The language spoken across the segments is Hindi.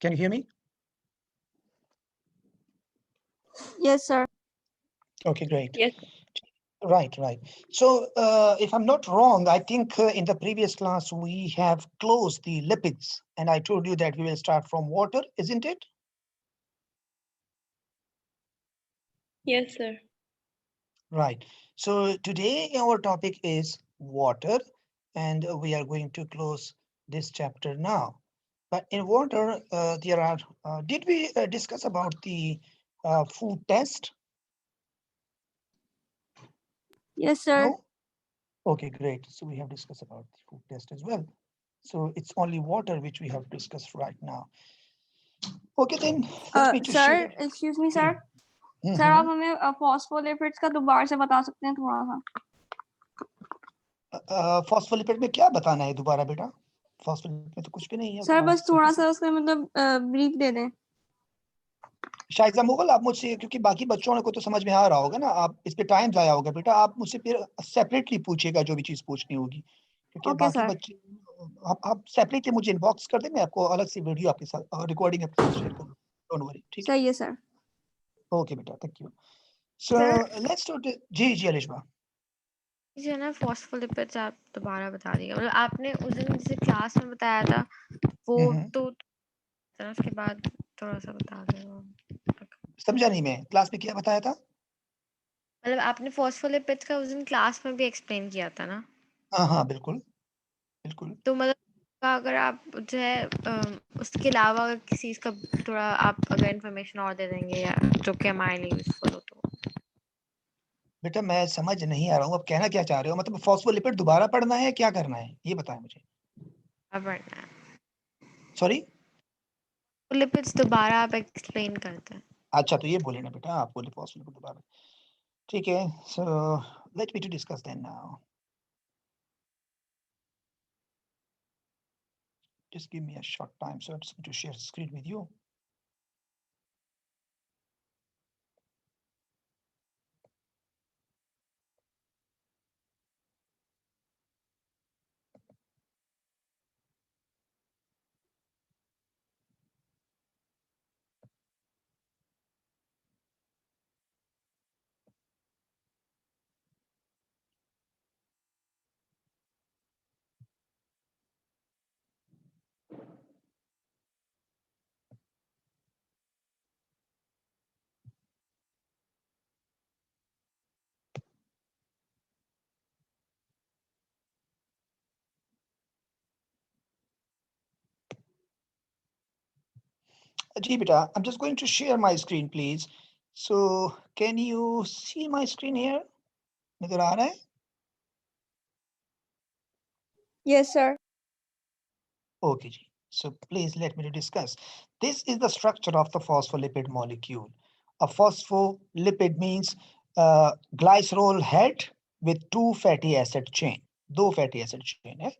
Can you hear me? Yes, sir. Okay, great. Yes. Right. So, if I'm not wrong, I think in the previous class we have closed the lipids, and I told you that we will start from water, isn't it? Yes, sir. Right. So today our topic is water, and we are going to close this chapter now. But in water, there are. Did we discuss about the food test? Yes, sir. No. Okay, great. So we have discussed about the food test as well. So it's only water which we have discussed right now. Okay, then let me to sir share. Excuse me sir sir Mhm. आप हमें फॉस्फोलिपिड्स का दोबारा से बता सकते हैं थोड़ा सा फॉस्फोलिपिड में क्या बताना है दोबारा बेटा? फॉस्फोलिपिड में तो कुछ भी नहीं है। सर तो बस थोड़ा सा उसका मतलब ब्रीफ दे दें शाइजा मुगल, आप मुझसे, क्योंकि बाकी बच्चों को तो समझ में आ रहा होगा ना, आप इस पे टाइम जाया होगा बेटा, आप मुझसे फिर सेपरेटली पूछिएगा जो भी चीज पूछनी होगी, क्योंकि ओके बाकी सर बच्चे आप सेपरेटली मुझे इनबॉक्स कर दें, मैं आपको अलग से वीडियो आपके साथ रिकॉर्डिंग आपके साथ शेयर करूँ। डोंट वरी, ठीक है? सही है सर ओके बेटा, thank you. So let's to जी अलिशा। जो ना फॉस्फोलिपिड्स आप दोबारा बता दिए, मतलब आपने उस दिन जैसे क्लास में बताया था वो तो उसके बाद थोड़ा सा बता दो। समझा नहीं मैं, क्लास में क्या बताया था? मतलब आपने फॉस्फोलिपिड्स का उस दिन क्लास में भी एक्सप्लेन किया था ना? हाँ, बिल्कुल बिल्कुल। तो मतलब अगर आप जो है उसके अलावा अगर किसी चीज का थोड़ा आप अगर इन्फॉर्मेशन और दे देंगे या जो कि हमारे लिए यूजफुल हो तो। बेटा मैं समझ नहीं आ रहा हूँ, आप कहना क्या चाह रहे हो? मतलब फॉस्फोलिपिड दोबारा पढ़ना है, क्या करना है, ये बताएं मुझे। अब पढ़ना है सॉरी? लिपिड्स दोबारा आप एक्सप्लेन करते हैं। अच्छा, तो ये बोले ना बेटा, आप बोले फॉस्फोलिपिड दोबारा, ठीक है? So let me to discuss then now. Just give me a short time, so I'm just going to share screen with you. Ji beta, I'm just going to share my screen, please. So can you see my screen here? नजर आ रहा है? Yes sir Okay, ji. So please let me to discuss. This is the structure of the phospholipid molecule. A phospholipid means glycerol head with two fatty acid chain. दो फैटी एसिड चेन है,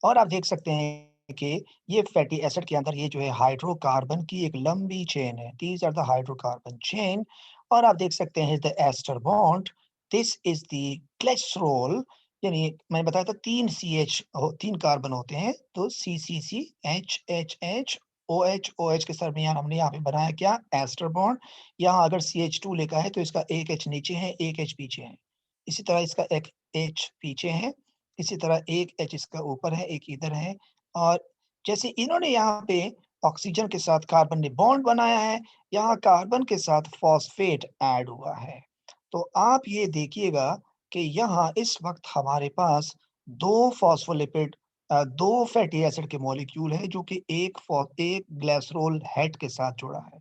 और आप देख सकते हैं कि ये फैटी एसिड के अंदर ये जो है हाइड्रोकार्बन की एक लंबी चेन है। These are the hydrocarbon chain, और आप देख सकते हैं the ester bond, this is the glycerol, यानी मैंने बताया था तीन कार्बन होते हैं, तो CCC HHH OH के दरमियान हमने यहाँ पे बनाया क्या? Ester bond. यहाँ अगर CH2 लिखा है तो इसका एक H नीचे है, एक H पीछे है। इसी तरह इसका एक H पीछे है, इसी तरह एक H इसका ऊपर है, एक इधर है। और जैसे इन्होंने यहाँ पे ऑक्सीजन के साथ कार्बन ने बॉन्ड बनाया है, यहाँ कार्बन के साथ फॉस्फेट ऐड हुआ है। तो आप ये देखिएगा कि यहाँ इस वक्त हमारे पास दो फॉस्फोलिपिड दो फैटी एसिड के मॉलिक्यूल है, जो कि एक ग्लिसरॉल हेड के साथ जुड़ा है।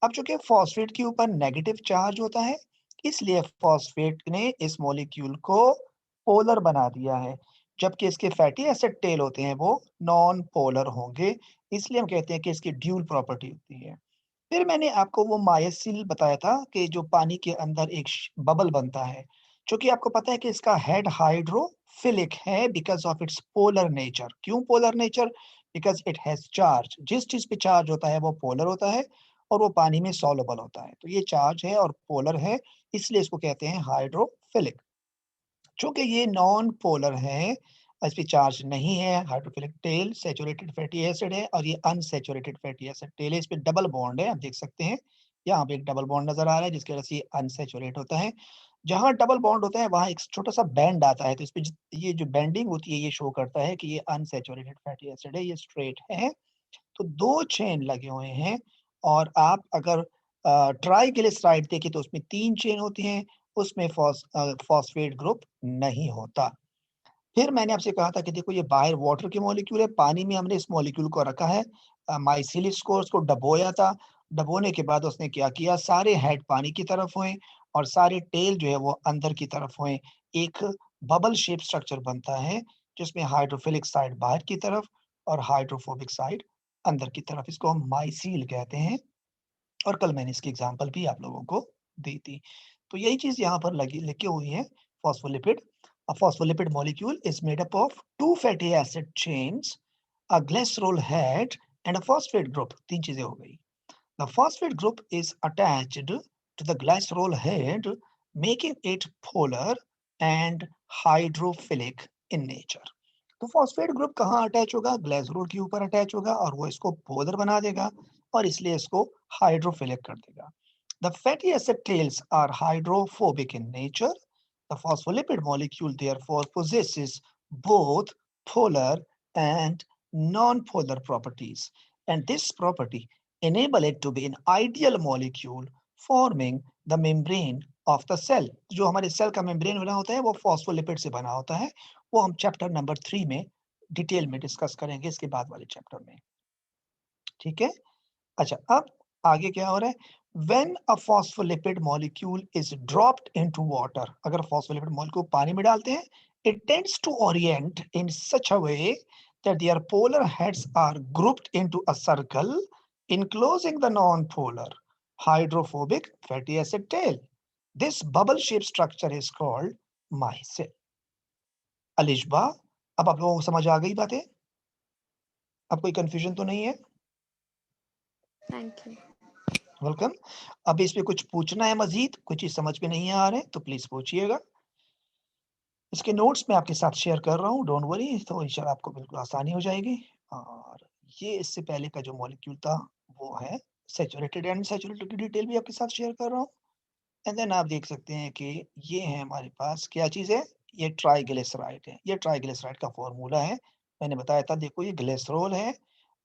अब चूंकि फॉस्फेट के ऊपर नेगेटिव चार्ज होता है, इसलिए फॉस्फेट ने इस मॉलिक्यूल को पोलर बना दिया है, जबकि इसके फैटी एसिड टेल होते हैं वो नॉन पोलर होंगे, इसलिए हम कहते हैं कि इसकी ड्यूल प्रॉपर्टी होती है। फिर मैंने आपको वो मायोसिल बताया था कि जो पानी के अंदर एक बबल बनता है, क्योंकि आपको पता है कि इसका हेड हाइड्रोफिलिक है because of its polar nature. क्यों polar nature? Because it has charge. जिस चीज पे चार्ज होता है वो पोलर होता है, और वो पानी में सॉल्युबल होता है। तो ये चार्ज है और पोलर है, इसलिए इसको कहते हैं हाइड्रोफिलिक। चूंकि ये नॉन पोलर है, इस पे चार्ज नहीं है, hydrophilic tail saturated fatty acid है और ये अनसैचुरेटेड फैटी एसिड टेल है, इस पे डबल बॉन्ड है, आप देख सकते हैं यहाँ पे एक डबल बॉन्ड नजर आ रहा है जिसकी वजह से ये अनसैचुरेट होता है। जहाँ डबल बॉन्ड होता है वहाँ एक छोटा सा बैंड आता है, तो इस पे ये जो बैंडिंग होती है ये शो करता है कि ये अनसैचुरेटेड फैटी एसिड है, ये स्ट्रेट है। तो 2 चेन लगे हुए हैं और आप अगर ट्राइग्लिसराइड देखें तो उसमें 3 चेन होती हैं, उसमें फॉस्फेट ग्रुप नहीं होता। फिर मैंने आपसे कहा था कि देखो ये बाहर वाटर के मॉलिक्यूल है, पानी में हमने इस मॉलिक्यूल को रखा है, माइसिलिस को उसको डुबोया था, डुबोने के बाद उसने क्या किया, सारे हेड पानी की तरफ हुए और सारे टेल जो है वो अंदर की तरफ हुए। एक बबल शेप स्ट्रक्चर बनता है जिसमें हाइड्रोफिलिक साइड बाहर की तरफ और हाइड्रोफोबिक साइड अंदर की तरफ, इसको हम माइसील कहते हैं और कल मैंने इसकी एग्जांपल भी आप लोगों को दी थी। तो यही चीज़ यहाँ पर लगी लिखी हुई है, phospholipid. A phospholipid molecule is made up of 2 fatty acid chains, a glycerol head and a phosphate group. 3 चीजें हो गई। The phosphate group is attached to the glycerol head, making it polar and hydrophilic in nature. तो फॉस्फेट ग्रुप कहाँ अटैच होगा, ग्लाइसरोल के ऊपर अटैच होगा और वो इसको पोलर बना देगा और इसलिए इसको हाइड्रोफिलिक कर देगा। The fatty acid tails are hydrophobic in nature. The phospholipid molecule therefore possesses both polar and non-polar properties, and this property enable it to be an ideal molecule forming the membrane of the cell. जो हमारे सेल का मेम्ब्रेन बना होता है वो फॉस्फोलिपिड से बना होता है, वो हम चैप्टर नंबर 3 में डिटेल में डिस्कस करेंगे इसके बाद वाले चैप्टर में, ठीक है। अच्छा, अब आगे क्या हो रहा है, when a phospholipid molecule is dropped into water, अगर phospholipid molecule पानी में डालते हैं, it tends to orient in such a way that their polar heads are grouped into a circle enclosing the non-polar hydrophobic fatty acid tail. This bubble shaped structure is called micelle. Alishba, अब आप लोगों को समझ आ गई बातें, अब कोई कंफ्यूजन तो नहीं है? Thank you. वेलकम। अब इस पे कुछ पूछना है मजीद, कुछ चीज समझ में नहीं आ रहे तो प्लीज पूछिएगा। इसके नोट्स मैं आपके साथ शेयर कर रहा हूँ, डोंट वरी, तो इंशाल्लाह आपको बिल्कुल आसानी हो जाएगी। और ये इससे पहले का जो मॉलिक्यूल था वो है सैचुरेटेड एंड सैचुरेटेड की डिटेल भी आपके साथ शेयर कर रहा हूँ। एंड देन आप देख सकते हैं कि ये है हमारे पास क्या चीज है, ये ट्राइग्लिसराइड है, ये ट्राइग्लिसराइड का फॉर्मूला है। मैंने बताया था, देखो ये ग्लिसरॉल है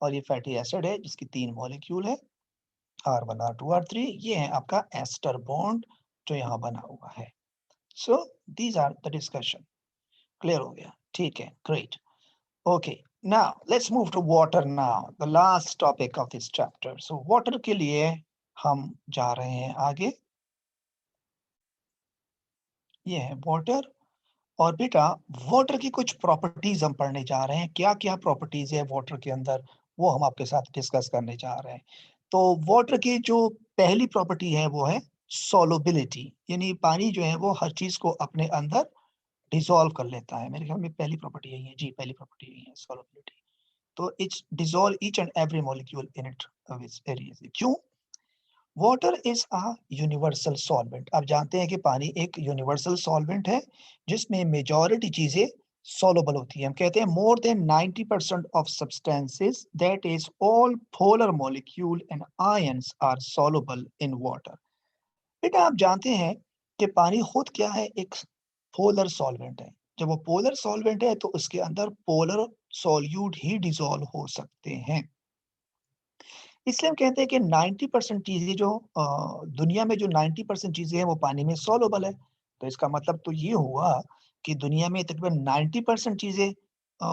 और ये फैटी एसिड है जिसकी 3 मॉलिक्यूल है, R1, R2, R3, ये है आपका एस्टर बॉन्ड जो यहाँ बना हुआ है। So these are the discussion, clear हो गया, ठीक है, great, okay. Now let's move to water now, the last topic of this chapter. So water के लिए हम जा रहे हैं आगे, ये है वाटर। और बेटा वाटर की कुछ प्रॉपर्टीज हम पढ़ने जा रहे हैं, क्या क्या प्रॉपर्टीज है वाटर के अंदर वो हम आपके साथ डिस्कस करने जा रहे हैं। तो वाटर की जो पहली प्रॉपर्टी है वो है सोलुबिलिटी, यानी पानी जो है वो हर चीज को अपने अंदर डिसॉल्व कर लेता है। मेरे ख्याल में पहली प्रॉपर्टी यही है जी, पहली प्रॉपर्टी यही है सोलुबिलिटी। तो it's dissolve each and every molecule in it very easily. क्यों? Water is a universal solvent. आप जानते हैं कि पानी एक यूनिवर्सल सॉल्वेंट है जिसमें मेजॉरिटी चीजें सॉल्युबल होती है। हम कहते हैं more than 90% of substances, that is all polar molecule and ions are soluble in water. बेटा आप जानते हैं कि पानी खुद क्या है, एक पोलर सॉल्वेंट है। जब वो पोलर सॉल्वेंट है तो उसके अंदर पोलर सॉल्यूट ही डिसॉल्व हो सकते हैं। इसलिए हम कहते हैं कि 90% चीजें जो दुनिया में जो 90% चीजें हैं वो पानी में सॉल्युबल है। तो इसका मतलब तो ये हुआ कि दुनिया में तकरीबन 90% चीजें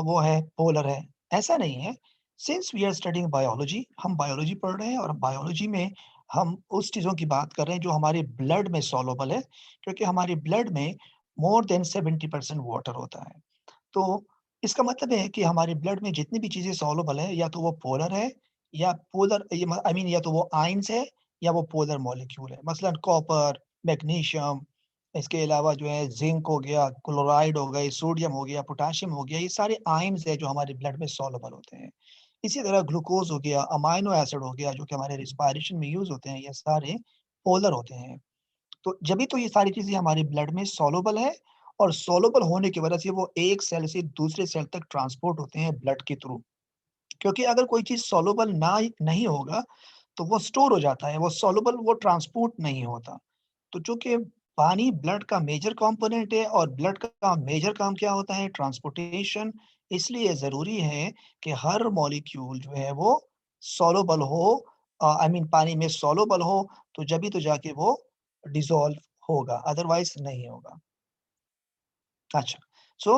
वो है पोलर है। ऐसा नहीं है। Since we are studying biology, हम बायोलॉजी पढ़ रहे हैं और बायोलॉजी में हम उस चीजों की बात कर रहे हैं जो हमारे ब्लड में सॉल्युबल है, क्योंकि हमारे ब्लड में मोर देन 70% वाटर होता है। तो इसका मतलब है कि हमारे ब्लड में जितनी भी चीजें सॉल्युबल है या तो वो पोलर है या पोलर, आई मीन या तो वो आयंस है या वो पोलर मॉलिक्यूल है। मसलन कॉपर, मैग्नीशियम, इसके अलावा जो है जिंक हो गया, क्लोराइड हो गई, सोडियम हो गया, पोटेशियम हो गया, ये सारे आयंस है जो हमारे ब्लड में सॉल्युबल होते हैं। इसी तरह ग्लूकोज हो गया, अमाइनो एसिड हो गया जो कि हमारे रिस्पायरेशन में यूज होते हैं, ये सारे पोलर होते हैं। तो जब भी तो ये सारी चीजें हमारे ब्लड में सॉल्युबल है और सोलुबल होने की वजह से वो एक सेल से दूसरे सेल तक ट्रांसपोर्ट होते हैं ब्लड के थ्रू। क्योंकि अगर कोई चीज सोलुबल नहीं होगा तो वो स्टोर हो जाता है, वो सोलुबल, वो ट्रांसपोर्ट नहीं होता। तो चूंकि पानी ब्लड का मेजर कंपोनेंट है और ब्लड का मेजर काम क्या होता है? ट्रांसपोर्टेशन। इसलिए जरूरी है कि हर मॉलिक्यूल जो है वो सोलुबल हो, आई मीन पानी में सोलुबल हो, तो जब तो जाके वो डिसॉल्व होगा, अदरवाइज नहीं होगा। अच्छा, so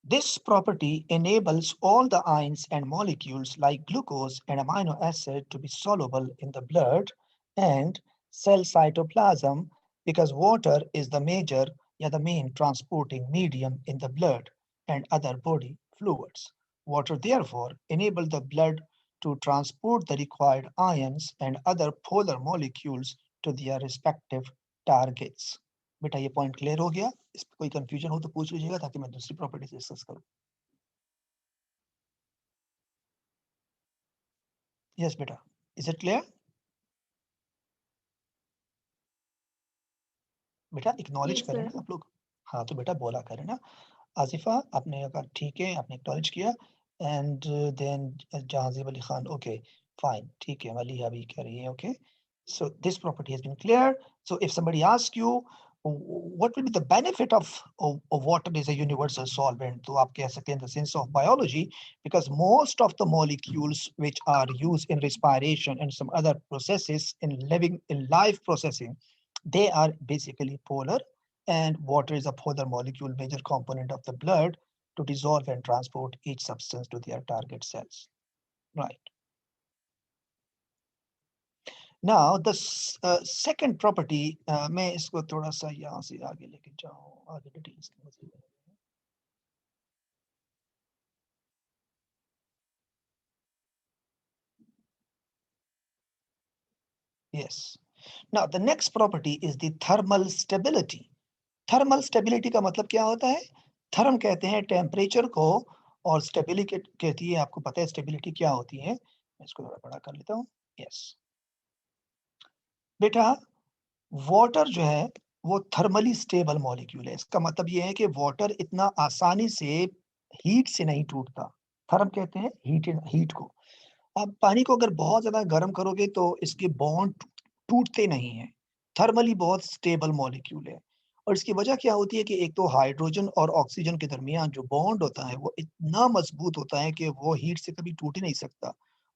this property enables all the ions and molecules like glucose and amino acid to be soluble in the blood and cell cytoplasm because water is the major, yeah, the main transporting medium in the blood and other body fluids. Water therefore enables the blood to transport the required ions and other polar molecules to their respective targets. बेटा ये पॉइंट क्लियर हो गया? इस पे कोई कंफ्यूजन हो तो पूछ लीजिएगा ताकि मैं दूसरी प्रॉपर्टी डिस्कस करूं। यस बेटा, इज इट क्लियर? बेटा एक्नॉलेज Yes, करें sir. ना आप लोग। हाँ तो बेटा बोला करें ना। आसिफा, आपने अगर ठीक है, आपने एक्नॉलेज किया, and then Jahanzeb Ali Khan, okay fine, ठीक है, मलिहा भी कह रही है, okay. So this property has been cleared. So if somebody asks you what will be the benefit of water as a universal solvent, तो आप कह सकते हैं in the sense of biology, because most of the molecules which are used in respiration and some other processes in life processing, they are basically polar, and water is a polar molecule, major component of the blood to dissolve and transport each substance to their target cells. Right. Now the second property, मैं इसको थोड़ा सा यहाँ से आगे लेके जाऊँ, आगे डिटेल्स में मज़े में। Yes. Now the next property is the thermal stability. Thermal stability का मतलब क्या होता है? थर्म कहते हैं टेम्परेचर को, और स्टेबिलिटी कहती है, आपको पता है स्टेबिलिटी क्या होती है। मैं इसको थोड़ा बड़ा कर लेता हूँ। यस बेटा, वाटर जो है वो थर्मली स्टेबल मॉलिक्यूल है। इसका मतलब ये है कि वाटर इतना आसानी से हीट से नहीं टूटता। थर्म कहते हैं हीट को। आप पानी को अगर बहुत ज्यादा गर्म करोगे तो इसके बॉन्ड टूटते नहीं हैं। थर्मली बहुत स्टेबल मॉलिक्यूल है। और इसकी वजह क्या होती है कि एक तो हाइड्रोजन और ऑक्सीजन के दरमियान जो बॉन्ड होता है वो इतना मजबूत होता है कि वो हीट से कभी टूट ही नहीं सकता।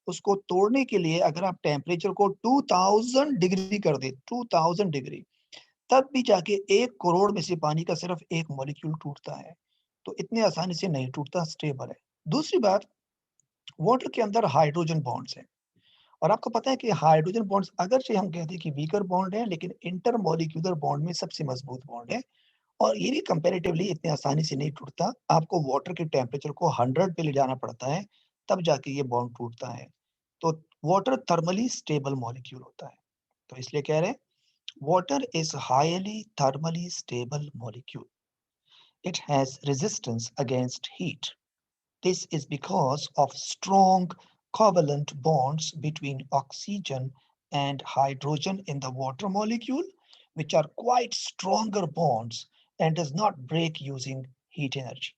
उसको तोड़ने के लिए अगर आप टेम्परेचर को 2000 डिग्री कर दे, 2000 डिग्री, तब भी जाके 1 करोड़ में से पानी का सिर्फ एक मॉलिक्यूल टूटता है। तो इतने आसानी से नहीं टूटता, स्टेबल है। दूसरी बात, वाटर के अंदर हाइड्रोजन बॉन्ड्स हैं, और आपको पता है कि हाइड्रोजन बॉन्ड्स अगर से हम कहते हैं कि वीकर बॉन्ड है, लेकिन इंटर मॉलिक्यूलर बॉन्ड में सबसे मजबूत बॉन्ड है, और ये भी कंपैरेटिवली इतनी आसानी से नहीं टूटता। आपको वाटर के टेम्परेचर को 100 पे ले जाना पड़ता है, तब जाके ये बॉन्ड टूटता है। तो वाटर थर्मली स्टेबल मॉलिक्यूल होता है। तो इसलिए कह रहे हैं water is highly thermally stable molecule. It has resistance against heat. This is because of strong covalent bonds between oxygen and hydrogen in the water molecule, which are quite stronger bonds and does not break using heat energy.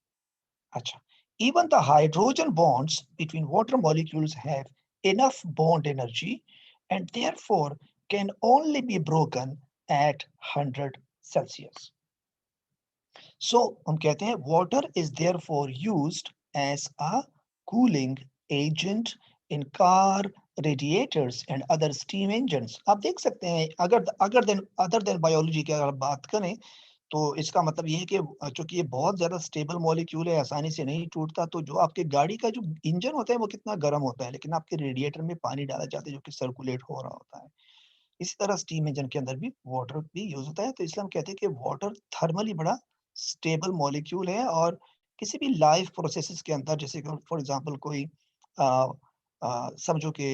Acha. Even the hydrogen bonds between water molecules have enough bond energy and therefore can only be broken at 100 Celsius. So हम कहते हैं water is therefore used as a cooling agent in car radiators and other steam engines. आप देख सकते हैं, अगर other than biology की अगर बात करें तो इसका मतलब ये है कि चूंकि ये बहुत ज्यादा स्टेबल मॉलिक्यूल है, आसानी से नहीं टूटता, तो जो आपके गाड़ी का जो इंजन होता है वो कितना गर्म होता है, लेकिन आपके रेडिएटर में पानी डाला जाता है जो कि सर्कुलेट हो रहा होता है। इसी तरह स्टीम इंजन के अंदर भी वाटर भी यूज होता है। तो इसलिए हम कहते हैं कि वाटर थर्मली बड़ा स्टेबल मॉलिक्यूल है, और किसी भी लाइफ प्रोसेसेस के अंदर, जैसे फॉर एग्जांपल कोई समझो कि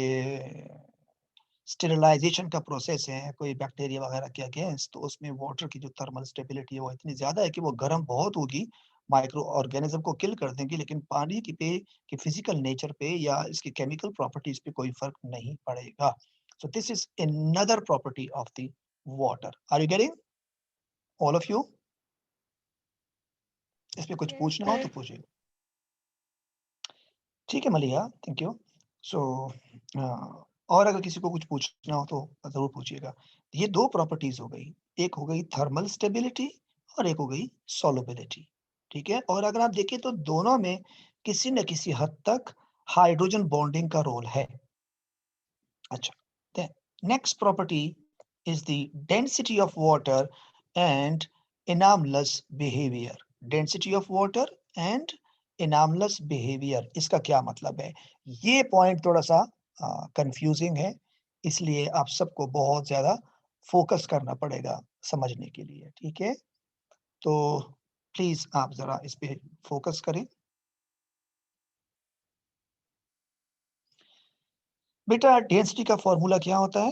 स्टेरिलाइजेशन का प्रोसेस है, कोई बैक्टीरिया वगैरह के अगेंस्ट, तो उसमें वाटर की जो थर्मल स्टेबिलिटी है वो इतनी ज्यादा है कि वो गर्म बहुत होगी, माइक्रो ऑर्गेनिज्म को किल कर देंगी, लेकिन पानी की फिजिकल नेचर पे या इसकी केमिकल प्रॉपर्टीज पे कोई फर्क नहीं पड़ेगा। So this is another property of the water. Are you getting? All of you? इसमें कुछ Yes, पूछना हो sir. तो पूछिए। ठीक है मलिया, थैंक यू। सो और अगर किसी को कुछ पूछना हो तो जरूर पूछिएगा। ये दो प्रॉपर्टीज हो गई, एक हो गई थर्मल स्टेबिलिटी और एक हो गई सॉल्युबिलिटी। ठीक है, और अगर आप देखिए तो दोनों में किसी न किसी हद तक हाइड्रोजन बॉन्डिंग का रोल है। अच्छा, then next property is the density of water and anomalous behavior. Density of water and anomalous behavior, इसका क्या मतलब है? ये पॉइंट थोड़ा सा कंफ्यूजिंग है, इसलिए आप सबको बहुत ज्यादा फोकस करना पड़ेगा समझने के लिए। ठीक है, तो प्लीज आप जरा इस पे फोकस करें। बेटा डेंसिटी का फॉर्मूला क्या होता है?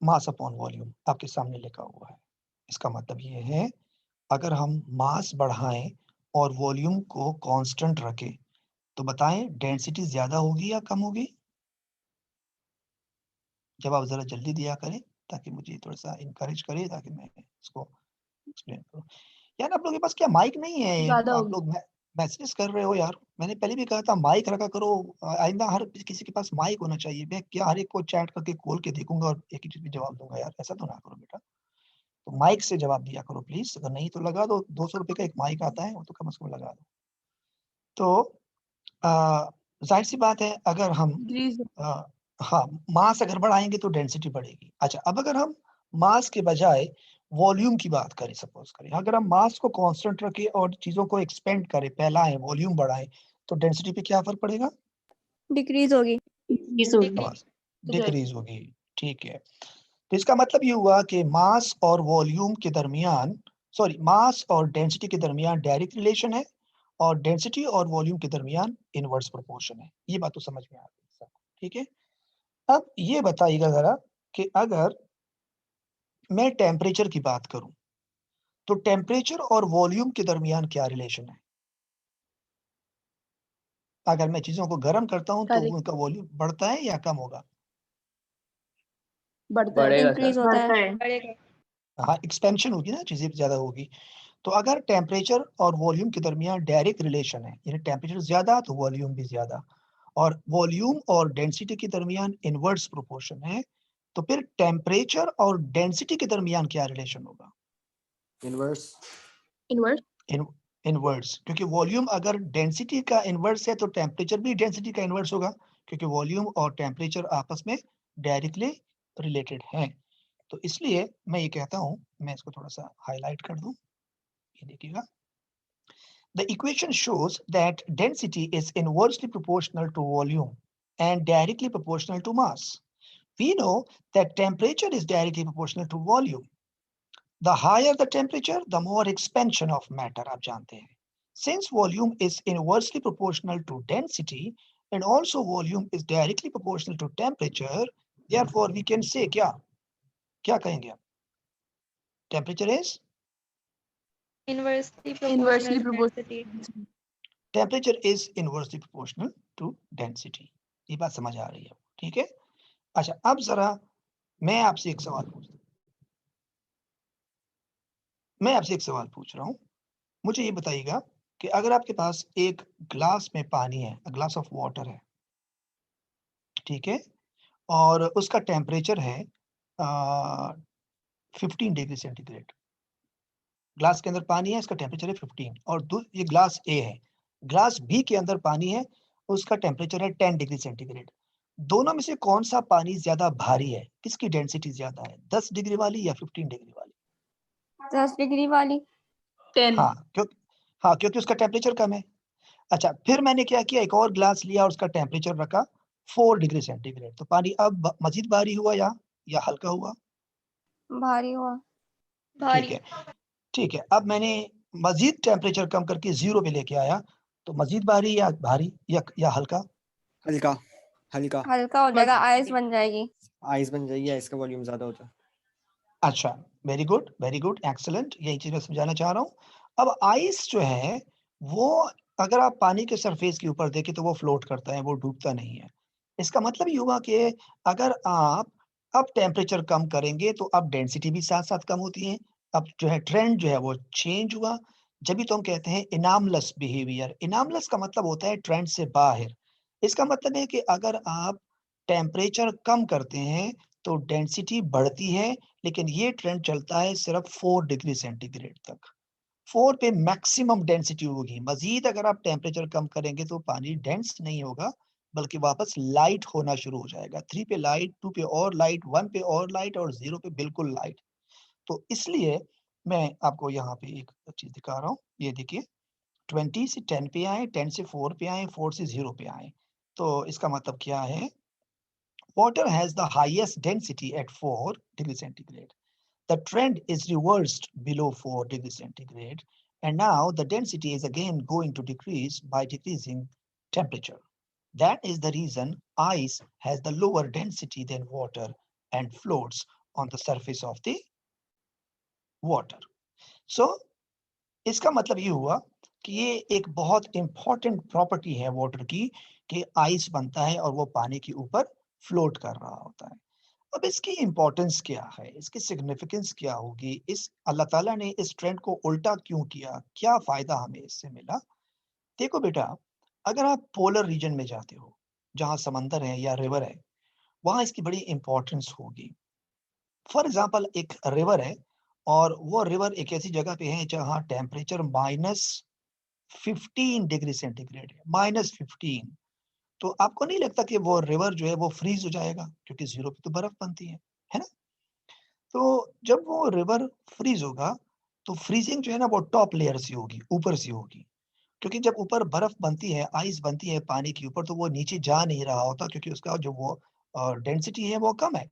मास अपॉन वॉल्यूम, आपके सामने लिखा हुआ है। इसका मतलब ये है, अगर हम मास बढ़ाएं और वॉल्यूम को कांस्टेंट रखें तो बताएं डेंसिटी ज्यादा होगी या कम होगी? जवाब जरा जल्दी दिया करें ताकि मुझे थोड़ा सा इनकरेज करे, ताकि मैं इसको एक्सप्लेन करूं। यार आप लोगों के पास क्या माइक नहीं है? ज्यादा आप लोग मैसेज कर रहे हो यार। मैंने पहले भी कहा था माइक रखा करो। आइंदा हर किसी के पास माइक होना चाहिए। मैं क्या हर एक को चैट करके खोल के देखूंगा और एक ही चीज में जवाब दूंगा? यार ऐसा तो ना करो बेटा। तो माइक से जवाब दिया करो प्लीज। अगर नहीं तो लगा दो, 200 रुपए का एक माइक आता है, वो तो कम से कम लगा दो। तो जाहिर सी बात है, अगर हम हाँ मास अगर बढ़ाएंगे तो डेंसिटी बढ़ेगी। अच्छा, अब अगर हम मास के बजाय वॉल्यूम की बात करें, सपोज करें अगर हम मास को कांस्टेंट रखें और चीजों को एक्सपेंड करें, फैलाएं, वॉल्यूम बढ़ाएं, तो डेंसिटी पे क्या फर्क पड़ेगा? डिक्रीज होगी। आवाज डिक्रीज होगी। ठीक है, तो इसका मतलब ये हुआ कि मास और वॉल्यूम के दरमियान, सॉरी मास और डेंसिटी के दरमियान डायरेक्ट रिलेशन है और डेंसिटी और वॉल्यूम के दरमियान इनवर्स प्रोपोर्शन है। ये बात तो समझ में आ गई सबको? ठीक है, अब ये बताइएगा जरा कि अगर मैं टेम्परेचर की बात करूं तो टेम्परेचर और वॉल्यूम के दरमियान क्या रिलेशन है? अगर मैं चीजों को गर्म करता हूं तो उनका वॉल्यूम बढ़ता है या कम होगा? बढ़ेगा इंक्रीज सर। होता है। बढ़ेगा. हाँ, एक्सपेंशन होगी ना, चीजें ज्यादा होगी। तो अगर टेम्परेचर और वॉल्यूम के दरमियान डायरेक्ट रिलेशन है, यानी टेम्परेचर ज्यादा तो वॉल्यूम भी ज्यादा, और वॉल्यूम और डेंसिटी के दरमियान इनवर्स प्रोपोर्शन है, तो फिर टेम्परेचर और डेंसिटी के दरमियान क्या रिलेशन होगा? इनवर्स। इनवर्स, क्योंकि वॉल्यूम अगर डेंसिटी का इनवर्स है तो टेम्परेचर भी डेंसिटी का इनवर्स होगा, क्योंकि वॉल्यूम और टेम्परेचर आपस में डायरेक्टली रिलेटेड हैं। तो इसलिए मैं ये कहता हूं, मैं इसको थोड़ा सा हाईलाइट कर दूं, ये देखिएगा। The equation shows that density is inversely proportional to volume and directly proportional to mass. We know that temperature is directly proportional to volume. The higher the temperature, the more expansion of matter, आप जानते हैं। Since volume is inversely proportional to density and also volume is directly proportional to temperature, therefore we can say क्या कहेंगे आप? Temperature is Inversely proportional to density. Temperature is inversely proportional to density. ये बात समझ आ रही है? ठीक है। अच्छा, अब जरा मैं आपसे एक सवाल पूछता हूं, मैं आपसे एक सवाल पूछ रहा हूं, मुझे ये बताइएगा कि अगर आपके पास एक ग्लास में पानी है, ग्लास ऑफ वाटर है, ठीक है, और उसका टेम्परेचर है 15 डिग्री सेंटीग्रेड। ग्लास के अंदर पानी है, इसका टेम्परेचर है 15, और ये ग्लास ए है। ग्लास बी के अंदर पानी है, उसका टेम्परेचर है 10 डिग्री सेंटीग्रेड। दोनों में से कौन सा पानी ज्यादा भारी है? किसकी डेंसिटी ज्यादा है, 10 डिग्री वाली या 15 डिग्री वाली? 10 डिग्री वाली। हाँ, क्योंकि उसका टेम्परेचर कम है। अच्छा, फिर मैंने क्या किया, एक और ग्लास लिया और उसका टेम्परेचर रखा 4 डिग्री सेंटीग्रेड, तो पानी अब मजीद भारी हुआ या हल्का हुआ? भारी हुआ। ठीक भारी. है, ठीक है। अब मैंने मजीद टेम्परेचर कम करके 0 पे लेके आया, तो मजीद भारी या भारी या हल्का? हल्का। हल्का। हल्का हो जाएगा, आइस बन जाएगी। आइस बन जाएगी, आइस का वॉल्यूम ज्यादा होता है। अच्छा, वेरी गुड, एक्सीलेंट, यही चीज मैं समझाना चाह रहा हूँ। अब आइस जो है वो अगर आप पानी के सरफेस के ऊपर देखें तो वो फ्लोट करता है, वो डूबता नहीं है। इसका मतलब ये हुआ कि अगर आप अब टेम्परेचर कम करेंगे तो अब डेंसिटी भी साथ साथ कम होती है। अब जो है ट्रेंड जो है वो चेंज हुआ, जब भी तो हम कहते हैं इनामलेस बिहेवियर। इनामलेस का मतलब होता है ट्रेंड से बाहर। इसका मतलब है कि अगर आप टेम्परेचर कम करते हैं तो डेंसिटी बढ़ती है, लेकिन ये ट्रेंड चलता है सिर्फ 4 डिग्री सेंटीग्रेड तक। 4 पे मैक्सिमम डेंसिटी होगी। मज़ीद अगर आप टेम्परेचर कम करेंगे तो पानी डेंस नहीं होगा, बल्कि वापस लाइट होना शुरू हो जाएगा। 3 पे लाइट, 2 पे और लाइट, 1 पे और लाइट और 0 पे बिल्कुल लाइट। तो इसलिए मैं आपको यहाँ पे एक चीज़ दिखा रहा हूँ। ये देखिए 20 से 10 पे आए, 10 से 4 पे आए, 4 से 0 पे आए। तो इसका मतलब क्या है? Water has the highest density at 4 degree centigrade. The trend is reversed below 4 degrees centigrade, and now the density is again going to decrease by decreasing temperature. That is the reason ice has the lower density than water and floats on the surface of the water. So, इसका मतलब ये हुआ कि ये एक बहुत इंपॉर्टेंट प्रॉपर्टी है वाटर की कि आइस बनता है और वो पानी के ऊपर फ्लोट कर रहा होता है। अब इसकी इम्पोर्टेंस क्या है? इसकी सिग्निफिकेंस क्या होगी? इस अल्लाह ताला ने इस ट्रेंड को उल्टा क्यों किया? क्या फ़ायदा हमें इससे मिला? देखो बेटा, अगर आप पोलर रीजन में जाते हो, जहाँ समंदर है या रिवर है, वहाँ इसकी बड़ी इम्पोर्टेंस होगी। फॉर एग्ज़ाम्पल एक रिवर है और वो रिवर एक ऐसी जगह पे है जहाँ टेम्परेचर -15 डिग्री सेंटीग्रेड है, -15। तो आपको नहीं लगता कि वो रिवर जो है वो फ्रीज़ हो जाएगा? क्योंकि 0 पे तो बर्फ़ बनती है ना? तो जब वो रिवर फ्रीज़ होगा, तो फ्रीज़िंग जो है ना वो टॉप लेयर से होगी, ऊपर से होगी। क्योंकि जब ऊपर बर्फ़ बनती है, आइस बनती है पानी के ऊपर तो वो नीचे जा नहीं रहा होता क्योंकि उसका जो वो डेंसिटी है वो कम है।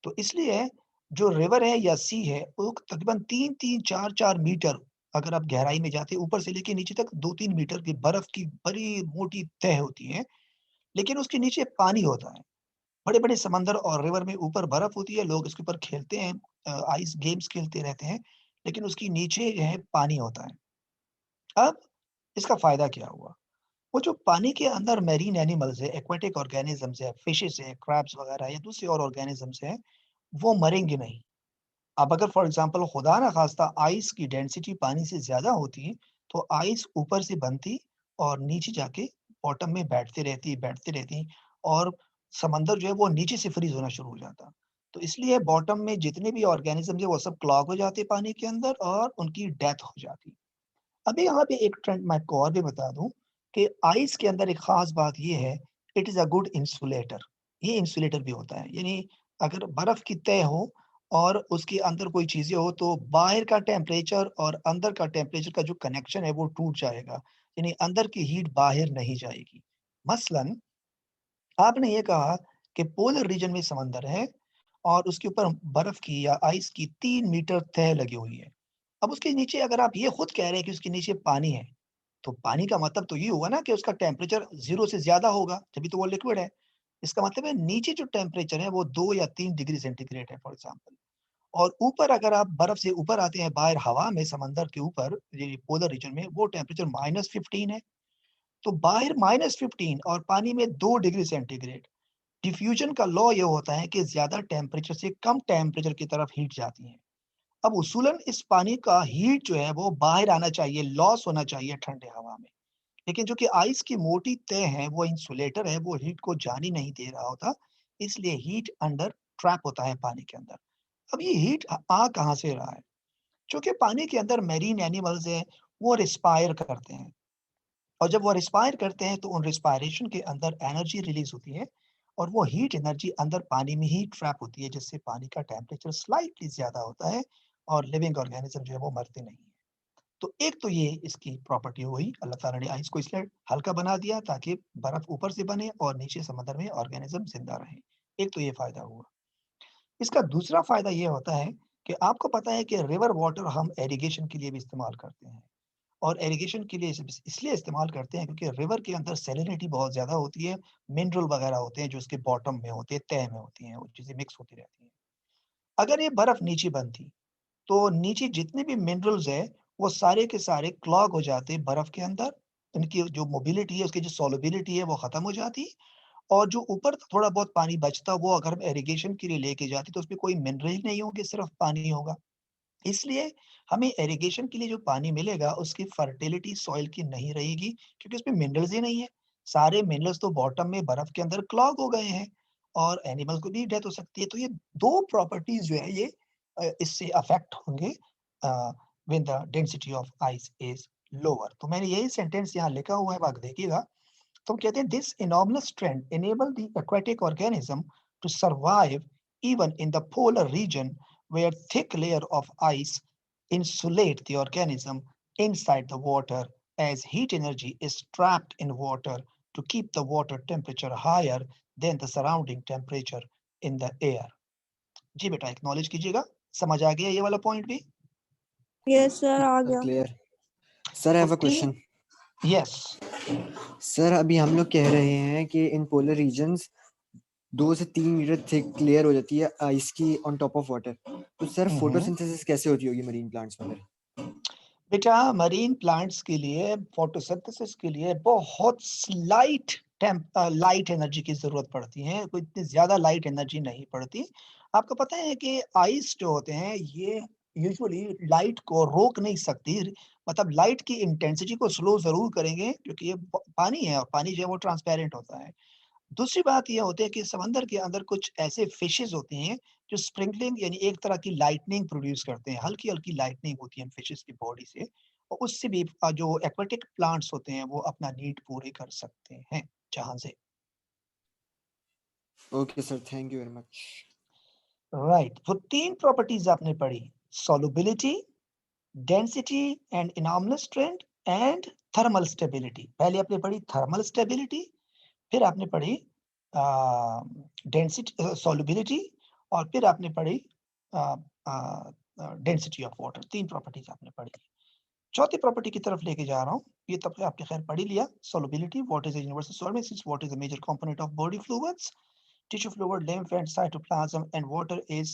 तो इसलिए जो रिवर है या सी है, वो तकरीबन 3-3, 4-4 मीटर अगर आप गहराई में जाते हैं, ऊपर से लेके नीचे तक 2-3 मीटर की बर्फ़ की बड़ी मोटी तह होती है, लेकिन उसके नीचे पानी होता है। बड़े-बड़े समंदर और रिवर में ऊपर बर्फ होती है, लोग इसके ऊपर खेलते हैं आइस गेम्स खेलते रहते हैं, लेकिन उसके नीचे जो है पानी होता है। अब इसका फ़ायदा क्या हुआ? वो जो पानी के अंदर मैरीन एनिमल्स है, एक्वाटिक ऑर्गेनिज़म्स है, फिशेज़ है, क्रैब्स वगैरह या दूसरे और ऑर्गेनिज़म्स हैं, वो मरेंगे नहीं। अब अगर फॉर एग्ज़ाम्पल खुदा ना ख़ास्ता आइस की डेंसिटी पानी से ज़्यादा होती, तो आइस ऊपर से बनती और नीचे जाके बॉटम में बैठती रहती और समंदर जो है वो नीचे से फ्रीज़ होना शुरू हो जाता। तो इसलिए बॉटम में जितने भी ऑर्गेनिज़म्स हैं वो सब क्लॉग हो जाते पानी के अंदर और उनकी डेथ हो जाती। अभी यहाँ पे एक ट्रेंड मैं आपको और भी बता दूँ कि आइस के अंदर एक ख़ास बात ये है, it is a good insulator. ये इंसुलेटर भी होता है, यानी अगर बर्फ़ की तह हो और उसके अंदर कोई चीज़ें हो तो बाहर का टेम्परेचर और अंदर का टेम्परेचर का जो कनेक्शन है वो टूट जाएगा, यानी अंदर की हीट बाहर नहीं जाएगी। मसलन आपने ये कहा कि पोलर रीजन में समंदर है और उसके ऊपर बर्फ़ की या आइस की 3 मीटर तह लगी हुई है। अब उसके नीचे अगर आप ये खुद कह रहे हैं कि उसके नीचे पानी है, तो पानी का मतलब तो ये हुआ ना कि उसका टेम्परेचर 0 से ज़्यादा होगा, तभी तो वो लिक्विड है। इसका मतलब है नीचे जो टेम्परेचर है वो 2 या 3 डिग्री सेंटीग्रेड है फॉर एग्ज़ाम्पल और ऊपर अगर आप बर्फ से ऊपर आते हैं बाहर हवा में समंदर के ऊपर, ये पोलर रीजन में वो टेम्परेचर -15 है। तो बाहर -15 और पानी में 2 डिग्री सेंटीग्रेड। डिफ्यूजन का लॉ ये होता है कि ज़्यादा टेम्परेचर से कम टेम्परेचर की तरफ हीट जाती है। अब उसूलन इस पानी का हीट जो है वो बाहर आना चाहिए, लॉस होना चाहिए ठंडे हवा में। लेकिन जो कि आइस की मोटी तह है, वो इंसुलेटर है, वो हीट को जाने नहीं दे रहा होता, इसलिए हीट अंडर ट्रैप होता है पानी के अंदर। अब ये हीट आ कहाँ से रहा है? चूँकि पानी के अंदर मैरीन एनिमल्स हैं, वो रिस्पायर करते हैं और जब वो रिस्पायर करते हैं, तो उन रिस्पायरेशन के अंदर एनर्जी रिलीज़ होती है और वो हीट एनर्जी अंदर पानी में ही ट्रैप होती है, जिससे पानी का टेम्परेचर स्लाइटली ज़्यादा होता है और लिविंग ऑर्गेनिज़्म जो है वो मरते नहीं हैं। तो एक तो ये इसकी प्रॉपर्टी हुई, अल्लाह ताला ने आइस को इसलिए हल्का बना दिया ताकि बर्फ ऊपर से बने और नीचे समुद्र में ऑर्गेनिज़्म ज़िंदा रहें। एक तो ये फ़ायदा हुआ। इसका दूसरा फ़ायदा ये होता है कि आपको पता है कि रिवर वाटर हम इरिगेशन के लिए भी इस्तेमाल करते हैं और इरिगेशन के लिए इसलिए इस्तेमाल करते हैं क्योंकि रिवर के अंदर सैलिनिटी बहुत ज़्यादा होती है, मिनरल वगैरह होते हैं जो उसके बॉटम में होते हैं, तह में होती हैं, वो चीज़ें मिक्स होती रहती हैं। अगर ये बर्फ नीचे बनती, तो नीचे जितने भी मिनरल्स हैं, वो सारे के सारे क्लॉग हो जाते बर्फ के अंदर। उनकी जो मोबिलिटी है, उसकी जो सॉल्युबिलिटी है, वो खत्म हो जाती और जो ऊपर थोड़ा बहुत पानी बचता, वो अगर हम इरिगेशन के लिए लेके जाते, तो उसमें कोई मिनरल ही नहीं होंगे, सिर्फ पानी होगा। इसलिए हमें इरिगेशन के लिए जो पानी मिलेगा उसकी फर्टिलिटी सॉइल की नहीं रहेगी, क्योंकि उसमें मिनरल्स ही नहीं है। सारे मिनरल्स तो बॉटम में बर्फ के अंदर क्लॉग हो गए हैं और एनिमल्स को भी डेथ हो सकती है। तो ये दो प्रॉपर्टीज जो है ये इससे अफेक्ट होंगे when the density of ice is lower. तो मैंने यही सेंटेंस यहाँ लिखा हुआ है, आप देखिएगा। तो हम कहते हैं this enormous trend enable the aquatic organism to survive even in the polar region where thick layer of ice insulate the organism inside the water as heat energy is trapped in water to keep the water temperature higher than the surrounding temperature in the air. जी बेटा एक्नॉलेज कीजिएगा, समझ आ गया ये वाला पॉइंट भी? यस सर आ गया। Clear sir. I have a question. Yes sir अभी हम लोग कह रहे हैं कि इन पोलर रीजन्स 2 से 3 मीटर थिक लेयर हो जाती है आइस की ऑन टॉप ऑफ वाटर। तो सर फोटोसिंथेसिस कैसे होती होगी मरीन प्लांट्स में? बेटा मरीन प्लांट्स के लिए फोटोसिंथेसिस के लिए बहुत स्लाइट लाइट एनर्जी की जरूरत पड़ती है, कोई इतनी ज्यादा लाइट एनर्जी नहीं पड़ती। आपको पता है कि आइस जो होते हैं ये यूजुअली लाइट को रोक नहीं सकती, मतलब लाइट की इंटेंसिटी को स्लो जरूर करेंगे क्योंकि ये पानी है और पानी जो है वो ट्रांसपेरेंट होता है। दूसरी बात ये होती है कि समंदर के अंदर कुछ ऐसे फिशेस होते हैं जो स्प्रिंकलिंग यानी एक तरह की लाइटनिंग प्रोड्यूस करते हैं, हल्की-हल्की लाइटनिंग होती है फिशेस की बॉडी से और उससे भी जो एक्वाटिक प्लांट्स होते हैं वो अपना नीड पूरी कर सकते हैं जहाँ से। Okay sir, thank you very much. Right, तो 3 प्रॉपर्टीज आपने पढ़ी, solubility, density and enormous strength and thermal stability. पहले आपने पढ़ी थर्मल स्टेबिलिटी, फिर आपने पढ़ी डेंसिटी सॉल्युबिलिटी और फिर आपने पढ़ी डेंसिटी ऑफ वाटर। 3 प्रॉपर्टीज आपने पढ़ी। चौथी प्रॉपर्टी की तरफ लेके जा रहा हूँ, ये तब आपने खैर पढ़ ही लिया। Solubility, what is universal solvency, what is the major component of body fluids, tissue fluid, lymph and cytoplasm, and water is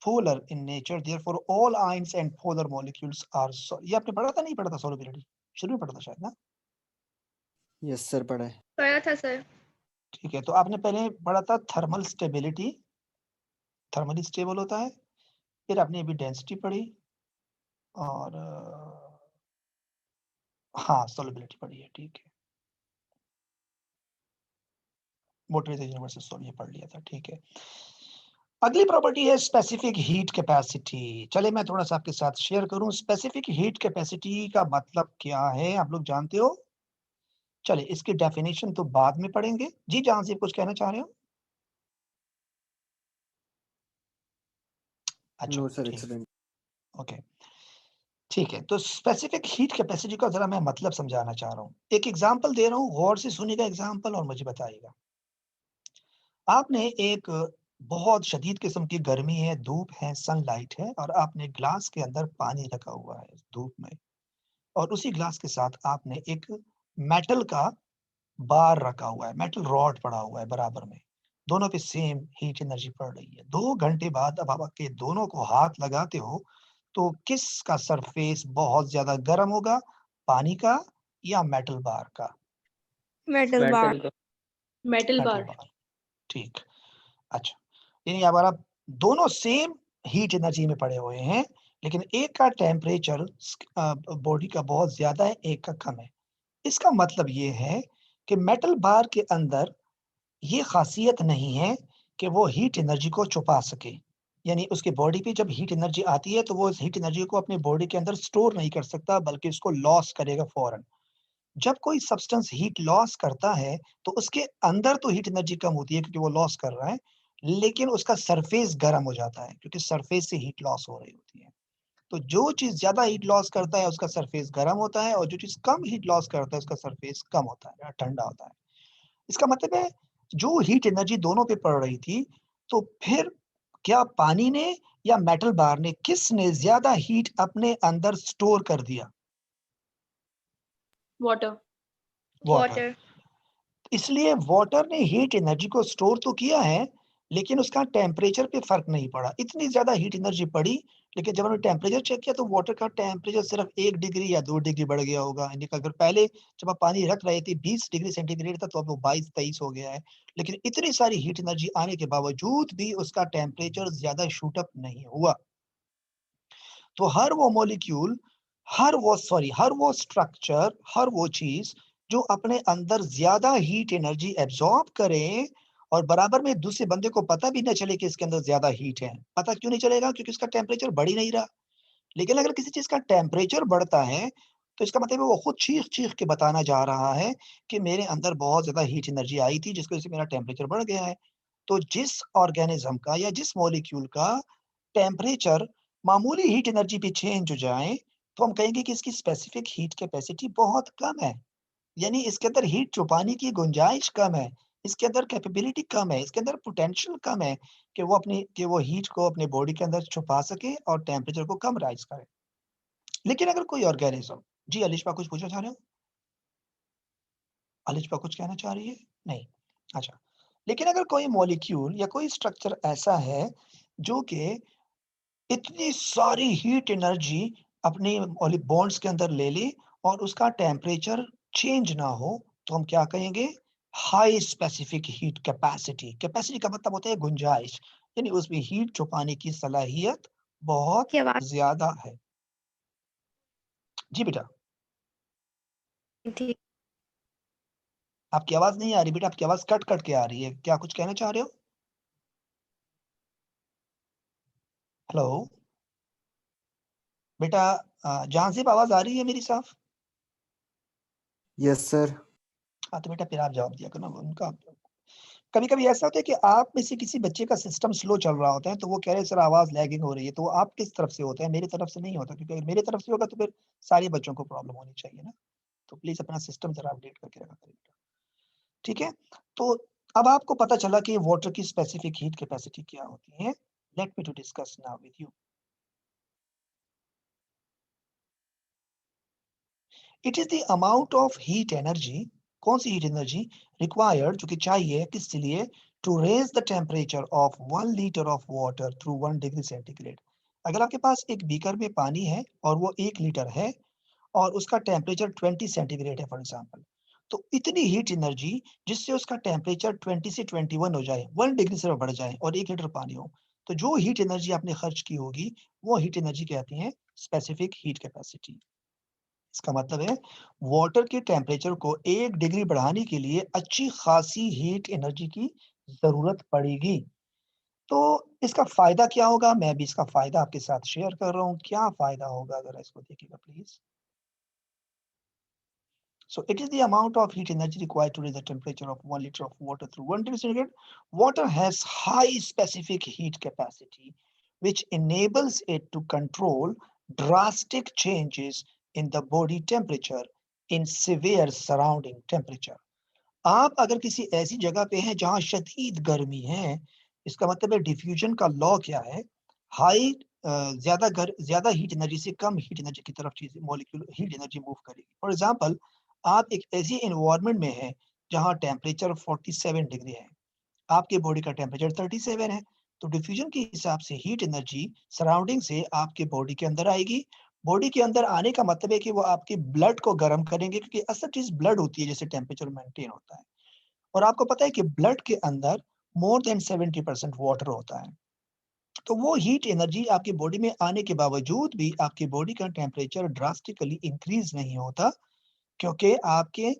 polar in nature, therefore all ions and polar molecules are ये आपने पढ़ा था नहीं पढ़ा था? solubility शुरू में पढ़ा था शायद ना? यस सर, पढ़ा है। पढ़ा था सर। ठीक है, तो आपने पहले पढ़ा था थर्मल स्टेबिलिटी, थर्मली स्टेबल होता है। फिर आपने अभी डेंसिटी पढ़ी और हाँ सॉल्युबिलिटी पढ़ी है, ठीक है। वाटर इज यूनिवर्सल सॉल्व ये पढ़ लिया था, ठीक है। अगली प्रॉपर्टी है स्पेसिफिक हीट कैपेसिटी। चले मैं थोड़ा सा आपके साथ शेयर करूं स्पेसिफिक हीट कैपेसिटी का मतलब क्या है, आप लोग जानते हो? चले इसकी डेफिनेशन तो बाद में पढ़ेंगे। जी जहां से कुछ कहना चाह रहे हो? अच्छा नो सर, ठीक, एक्सीलेंट। ओके ठीक है। तो स्पेसिफिक हीट कैपेसिटी का जरा मैं मतलब समझाना चाह रहा हूँ। एक एग्जांपल दे रहा हूँ, गौर से सुनिएगा एग्जांपल और मुझे बताइएगा। आपने एक बहुत शदीद किस्म की गर्मी है, धूप है, सनलाइट है और आपने ग्लास के अंदर पानी रखा हुआ है धूप में और उसी ग्लास के साथ आपने एक मेटल का बार रखा हुआ है, मेटल रॉड पड़ा हुआ है बराबर में। दोनों पे सेम हीट एनर्जी पड़ रही है। 2 घंटे बाद अब आप के दोनों को हाथ लगाते हो तो किसका सरफेस बहुत ज्यादा गर्म होगा, पानी का या मेटल बार का? Metal bar. Metal metal bar. बार, ठीक। अच्छा, यानी अब आप दोनों सेम हीट एनर्जी में पड़े हुए हैं, लेकिन एक का टेम्परेचर बॉडी का बहुत ज्यादा है, एक का कम है। इसका मतलब ये है कि मेटल बार के अंदर ये खासियत नहीं है कि वो हीट एनर्जी को छुपा सके, यानी उसके बॉडी पे जब हीट एनर्जी आती है तो वो इस हीट एनर्जी को अपने बॉडी के अंदर स्टोर नहीं कर सकता, बल्कि इसको लॉस करेगा फौरन। जब कोई सब्सटेंस हीट लॉस करता है तो उसके अंदर तो हीट एनर्जी कम होती है क्योंकि वो लॉस कर रहा है, लेकिन उसका सरफेस गर्म हो जाता है क्योंकि सरफेस से हीट लॉस हो रही होती है। तो जो चीज ज्यादा हीट लॉस करता है उसका सरफेस गर्म होता है और जो चीज कम हीट लॉस करता है उसका सरफेस कम होता है या ठंडा होता है। इसका मतलब है जो हीट एनर्जी दोनों पे पड़ रही थी, तो फिर क्या पानी ने या मेटल बार ने किसने ज्यादा हीट अपने अंदर स्टोर कर दिया? वाटर। वाटर। इसलिए वाटर ने हीट एनर्जी को स्टोर तो किया है, लेकिन उसका टेम्परेचर पे फर्क नहीं पड़ा। इतनी ज्यादा हीट एनर्जी पड़ी, लेकिन जब हमने टेम्परेचर चेक किया तो वाटर का टेम्परेचर सिर्फ 1 डिग्री या 2 डिग्री बढ़ गया होगा। यानी कि अगर पहले जब आप पानी रख रहे थे 20 डिग्री सेंटीग्रेड था, तो अब वो 22-23 हो गया है। लेकिन इतनी सारी हीट एनर्जी आने के बावजूद भी उसका टेम्परेचर ज्यादा शूट अप नहीं हुआ। तो हर वो मॉलिक्यूल, हर वो स्ट्रक्चर, हर वो चीज जो अपने अंदर ज्यादा हीट एनर्जी एब्जॉर्ब करे और बराबर में दूसरे बंदे को पता भी न चले कि इसके अंदर ज्यादा हीट है। पता क्यों नहीं चलेगा? क्योंकि उसका टेम्परेचर बढ़ ही नहीं रहा। लेकिन अगर किसी चीज का टेम्परेचर बढ़ता है तो इसका मतलब है वो खुद चीख चीख के बताना जा रहा है कि मेरे अंदर बहुत ज्यादा हीट एनर्जी आई थी जिसकी वजह से मेरा टेम्परेचर बढ़ गया है। तो जिस ऑर्गेनिज्म का या जिस मॉलिक्यूल का टेम्परेचर मामूली हीट एनर्जी पे चेंज हो जाए तो हम कहेंगे कि इसकी स्पेसिफिक हीट कैपेसिटी बहुत कम है। यानी इसके अंदर हीट छुपाने की गुंजाइश कम है, इसके अंदर कैपेबिलिटी कम है, इसके अंदर पोटेंशियल कम है कि वो हीट को अपने बॉडी के अंदर छुपा सके और टेम्परेचर को कम राइज करे। लेकिन अगर कोई ऑर्गेनिज्म, जी अलिशा कुछ पूछना चाह रहे हो? अलिशा कुछ कहना चाह रही है? नहीं। अच्छा। लेकिन अगर कोई मॉलिक्यूल या कोई स्ट्रक्चर ऐसा है जो कि इतनी सारी हीट एनर्जी अपनी बॉन्ड्स के अंदर ले ले और उसका टेम्परेचर चेंज ना हो तो हम क्या कहेंगे? High specific heat capacity. Capacity का मतलब होता है गुंजाइश, यानी उसमें हीट छुपाने की सलाहियत बहुत की आवाज ज्यादा है। जी बेटा, ठीक। आपकी आवाज नहीं आ रही बेटा, आपकी आवाज कट कट के आ रही है। क्या कुछ कहना चाह रहे हो? हेलो बेटा, जहांज़ीब आवाज आ रही है मेरी साफ? Yes sir. हाँ तो बेटा फिर आप जवाब दिया करो ना उनका। कभी कभी ऐसा होता है कि आप में से किसी बच्चे का सिस्टम स्लो चल रहा होता है तो वो कह रहे हैं सर आवाज लैगिंग हो रही है, तो आप किस तरफ से होता है? मेरी तरफ से नहीं होता, क्योंकि अगर मेरी तरफ से होगा तो फिर सारे बच्चों को प्रॉब्लम होनी चाहिए ना। तो प्लीज अपना सिस्टम जरा अपडेट करके रखा करिए बेटा। ठीक है? तो अब आपको पता चला कि वाटर की स्पेसिफिक हीट कैपेसिटी क्या होती है। Let me to discuss now with you. It is the amount of heat energy, कौन सी हीट एनर्जी रिक्वायर्ड, जो कि चाहिए किसके लिए, to raise the temperature of 1 litre of water through 1 degree centigrade. अगर आपके पास एक बीकर में पानी है और वो 1 लीटर है और उसका टेम्परेचर 20 सेंटीग्रेड है फॉर एग्जाम्पल, तो इतनी हीट एनर्जी जिससे उसका टेम्परेचर 20 से 21 हो जाए, 1 डिग्री से बढ़ जाए और 1 लीटर पानी हो, तो जो हीट एनर्जी आपने खर्च की होगी वो हीट एनर्जी कहती है स्पेसिफिक हीट कैपेसिटी। इसका मतलब है वाटर के टेम्परेचर को 1 डिग्री बढ़ाने के लिए अच्छी खासी हीट एनर्जी की जरूरत पड़ेगी। तो इसका फायदा क्या होगा? मैं भी इसका फायदा आपके साथ शेयर कर रहा हूँ। क्या फायदा होगा जरा इसको देखिएगा please. So it is the amount of heat energy required to raise the temperature of 1 liter of water through 1 degree centigrade. Water has high specific heat capacity, which enables it to control drastic changes in the body temperature in severe surrounding temperature. आप अगर किसी ऐसी जगह पे हैं जहां शदीद गर्मी है, इसका मतलब है डिफ्यूजन का लॉ क्या है? हाई ज्यादा हीट एनर्जी से कम हीट एनर्जी की तरफ चीज मॉलिक्यूल हीट एनर्जी मूव करेगी। फॉर एग्जांपल, आप एक ऐसी एनवायरनमेंट में हैं जहां टेम्परेचर 47 डिग्री है, आपके बॉडी का टेम्परेचर 37 है, तो डिफ्यूजन के हिसाब से हीट एनर्जी सराउंडिंग से आपके बॉडी के अंदर आएगी। बॉडी के अंदर आने का मतलब है कि वो आपके ब्लड को गर्म करेंगे, क्योंकि असल चीज ब्लड होती है जिससे टेम्परेचर मेंटेन होता है। और आपको पता है कि ब्लड के अंदर मोर देन 70% वाटर होता है। तो वो हीट एनर्जी आपकी बॉडी में आने के बावजूद भी आपकी बॉडी का टेम्परेचर ड्रास्टिकली इंक्रीज नहीं होता, क्योंकि आपके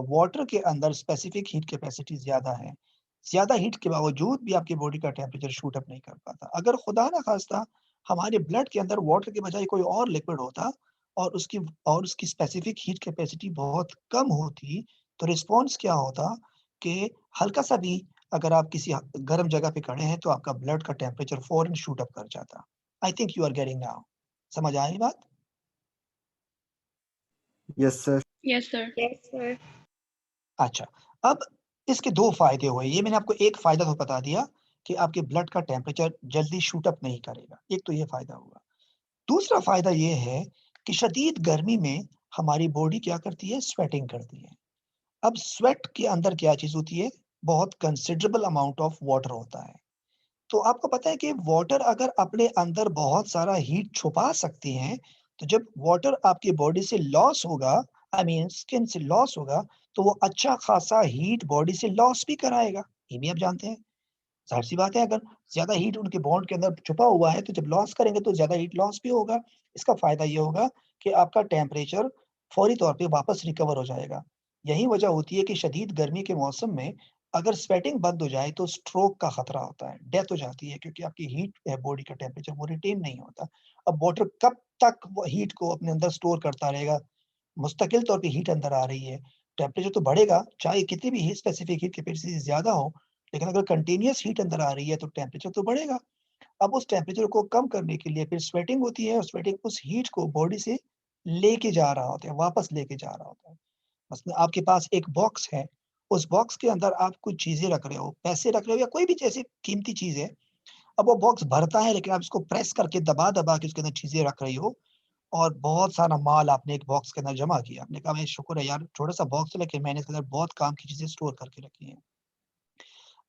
वाटर के अंदर स्पेसिफिक हीट कैपेसिटी ज्यादा है। ज्यादा हीट के बावजूद भी आपकी बॉडी का टेम्परेचर शूट अप नहीं कर पाता। अगर खुदा ना खास्ता हमारे ब्लड के अंदर वाटर के बजाय कोई और लिक्विड होता और उसकी स्पेसिफिक हीट कैपेसिटी बहुत कम होती, तो रिस्पॉन्स क्या होता कि हल्का सा भी अगर आप किसी गर्म जगह पे खड़े हैं तो आपका ब्लड का टेम्परेचर फौरन शूट अप कर जाता। I think you are getting now. समझ आ रही बात? Yes sir. Yes sir. Yes sir. अच्छा, अब इसके 2 फायदे हुए। ये मैंने आपको एक फायदा तो बता दिया कि आपके ब्लड का टेम्परेचर जल्दी शूट अप नहीं करेगा। एक तो ये फायदा हुआ। दूसरा फायदा ये है कि शदीद गर्मी में हमारी बॉडी क्या करती है? स्वेटिंग करती है। अब स्वेट के अंदर क्या चीज़ होती है? बहुत कंसिडरेबल अमाउंट ऑफ वाटर होता है। तो आपको पता है कि वाटर अगर अपने अंदर बहुत सारा हीट छुपा सकती हैं, तो जब वाटर आपकी बॉडी से लॉस होगा, आई मीन स्किन से लॉस होगा, तो वो अच्छा खासा हीट बॉडी से लॉस भी कराएगा। ये भी आप जानते हैं। जाहिर सी बात है, अगर ज्यादा हीट उनके बॉन्ड के अंदर छुपा हुआ है तो जब लॉस करेंगे तो ज्यादा हीट लॉस भी होगा। इसका फायदा ये होगा कि आपका टेम्परेचर फौरी तौर पे वापस रिकवर हो जाएगा। यही वजह होती है कि शदीद गर्मी के मौसम में अगर स्वेटिंग बंद हो जाए तो स्ट्रोक का खतरा होता है, डेथ हो जाती है, क्योंकि आपकी हीट है, बॉडी का टेम्परेचर वो रिटेन नहीं होता। अब वाटर कब तक वो हीट को अपने अंदर स्टोर करता रहेगा? मुस्तकिल तौर पे हीट अंदर आ रही है, टेम्परेचर तो बढ़ेगा, चाहे कितनी भी हीट स्पेसिफिक हीट कैपेसिटी ज़्यादा हो, लेकिन अगर कंटीन्यूअस हीट अंदर आ रही है तो टेम्परेचर तो बढ़ेगा। अब उस टेम्परेचर को कम करने के लिए फिर स्वेटिंग होती है और स्वेटिंग उस हीट को बॉडी से लेके जा रहा होता है, वापस लेके जा रहा होता है। मसलन आपके पास एक बॉक्स है, उस बॉक्स के अंदर आप कुछ चीज़ें रख रहे हो, पैसे रख रहे हो या कोई भी जैसी कीमती चीज़ है। अब वो बॉक्स भरता है लेकिन आप इसको प्रेस करके दबा-दबा के उसके अंदर चीज़ें रख रही हो और बहुत सारा माल आपने एक बॉक्स के अंदर जमा किया। आपने कहा, मैं शुक्र है यार, छोटा-सा बॉक्स है लेकिन मैंने इसके अंदर बहुत काम की चीज़ें स्टोर करके रखी हैं।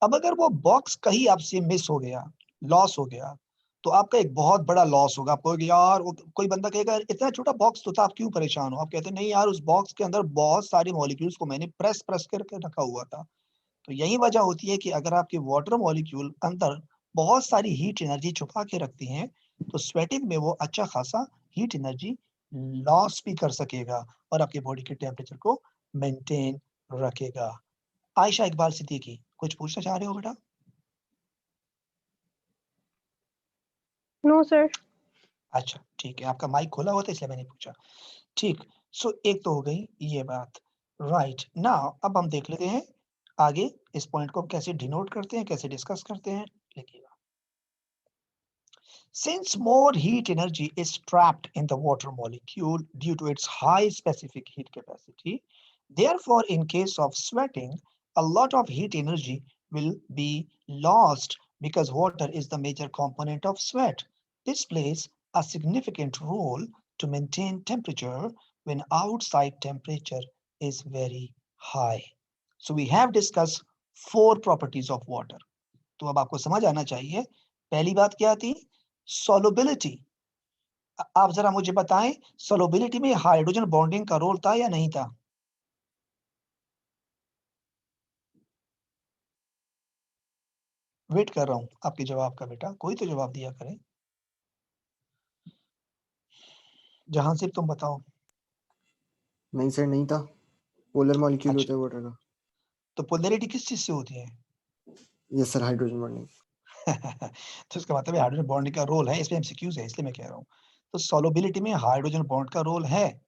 अब अगर वो बॉक्स कहीं आपसे मिस हो गया, लॉस हो गया, तो आपका एक बहुत बड़ा लॉस होगा। आप कहोगे यार, वो कोई बंदा कहेगा इतना छोटा बॉक्स तो था, आप क्यों परेशान हो? आप कहते हैं नहीं यार, उस बॉक्स के अंदर बहुत सारे मॉलिक्यूल्स को मैंने प्रेस करके रखा हुआ था। तो यही वजह होती है कि अगर आपके वाटर मॉलिक्यूल अंदर बहुत सारी हीट एनर्जी छुपा के रखती हैं, तो स्वेटिंग में वो अच्छा खासा हीट एनर्जी लॉस भी कर सकेगा और आपकी बॉडी के टेम्परेचर को मेंटेन रखेगा। आयशा इकबाल सिद्दीकी, कुछ पूछना चाह रहे हो बेटा? No sir. अच्छा, ठीक है, आपका माइक खोला हुआ था इसलिए मैंने पूछा। ठीक, सो एक तो हो गई ये बात। राइट, नाउ अब हम देख लेते हैं आगे इस पॉइंट को हम कैसे डिनोट करते हैं, कैसे डिस्कस करते हैं। लिखिएगा। Since more heat energy is trapped in the water molecule due to its high specific heat capacity, therefore, in case of sweating, a lot of heat energy will be lost because water is the major component of sweat. This plays a significant role to maintain temperature when outside temperature is very high. So we have discussed 4 properties of water. तो अब आपको समझ आना चाहिए, पहली बात क्या थी? सॉल्युबिलिटी। आप जरा मुझे बताएं, सॉल्युबिलिटी में हाइड्रोजन बॉन्डिंग का रोल था या नहीं था? वेट कर रहा हूं आपके जवाब का बेटा, कोई तो जवाब दिया करें। जहां से तुम बताओ। नहीं सर, नहीं था। पोलर मॉलिक्यूल अच्छा, होता है वाटर का। तो पोलैरिटी किस चीज से होती है? Yes sir, hydrogen bonding. तो इसका मतलब है हाइड्रोजन बॉन्डिंग का रोल है, इसमें एमसीक्यूज है इसलिए मैं कह रहा हूँ। तो सॉल्युबिलिटी में हाइड्रोजन बॉन्ड का रोल है।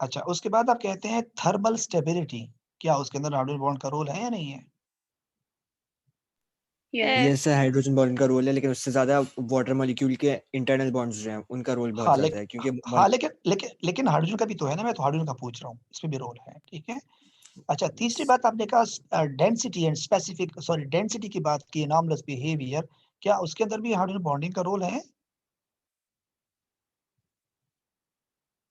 अच्छा, उसके बाद आप कहते हैं थर्मल स्टेबिलिटी, क्या उसके अंदर हाइड्रोजन बॉन्ड का रोल है या नहीं है? यस सर, हाइड्रोजन बॉन्ड का रोल है, लेकिन उससे ज्यादा वाटर मॉलिक्यूल के इंटरनल बॉन्ड्स जो हैं उनका रोल बहुत हाँ, ज्यादा है, क्योंकि हाँ, लेकिन हाइड्रोजन का भी तो है ना, मैं तो हाइड्रोजन का पूछ रहा हूँ, इसमें भी रोल है, ठीक है। अच्छा, तीसरी बात आपने कहा density and specific, sorry, density की बात की, एनॉर्मस बिहेवियर, क्या उसके अंदर भी हाइड्रोजन बॉन्डिंग का रोल है?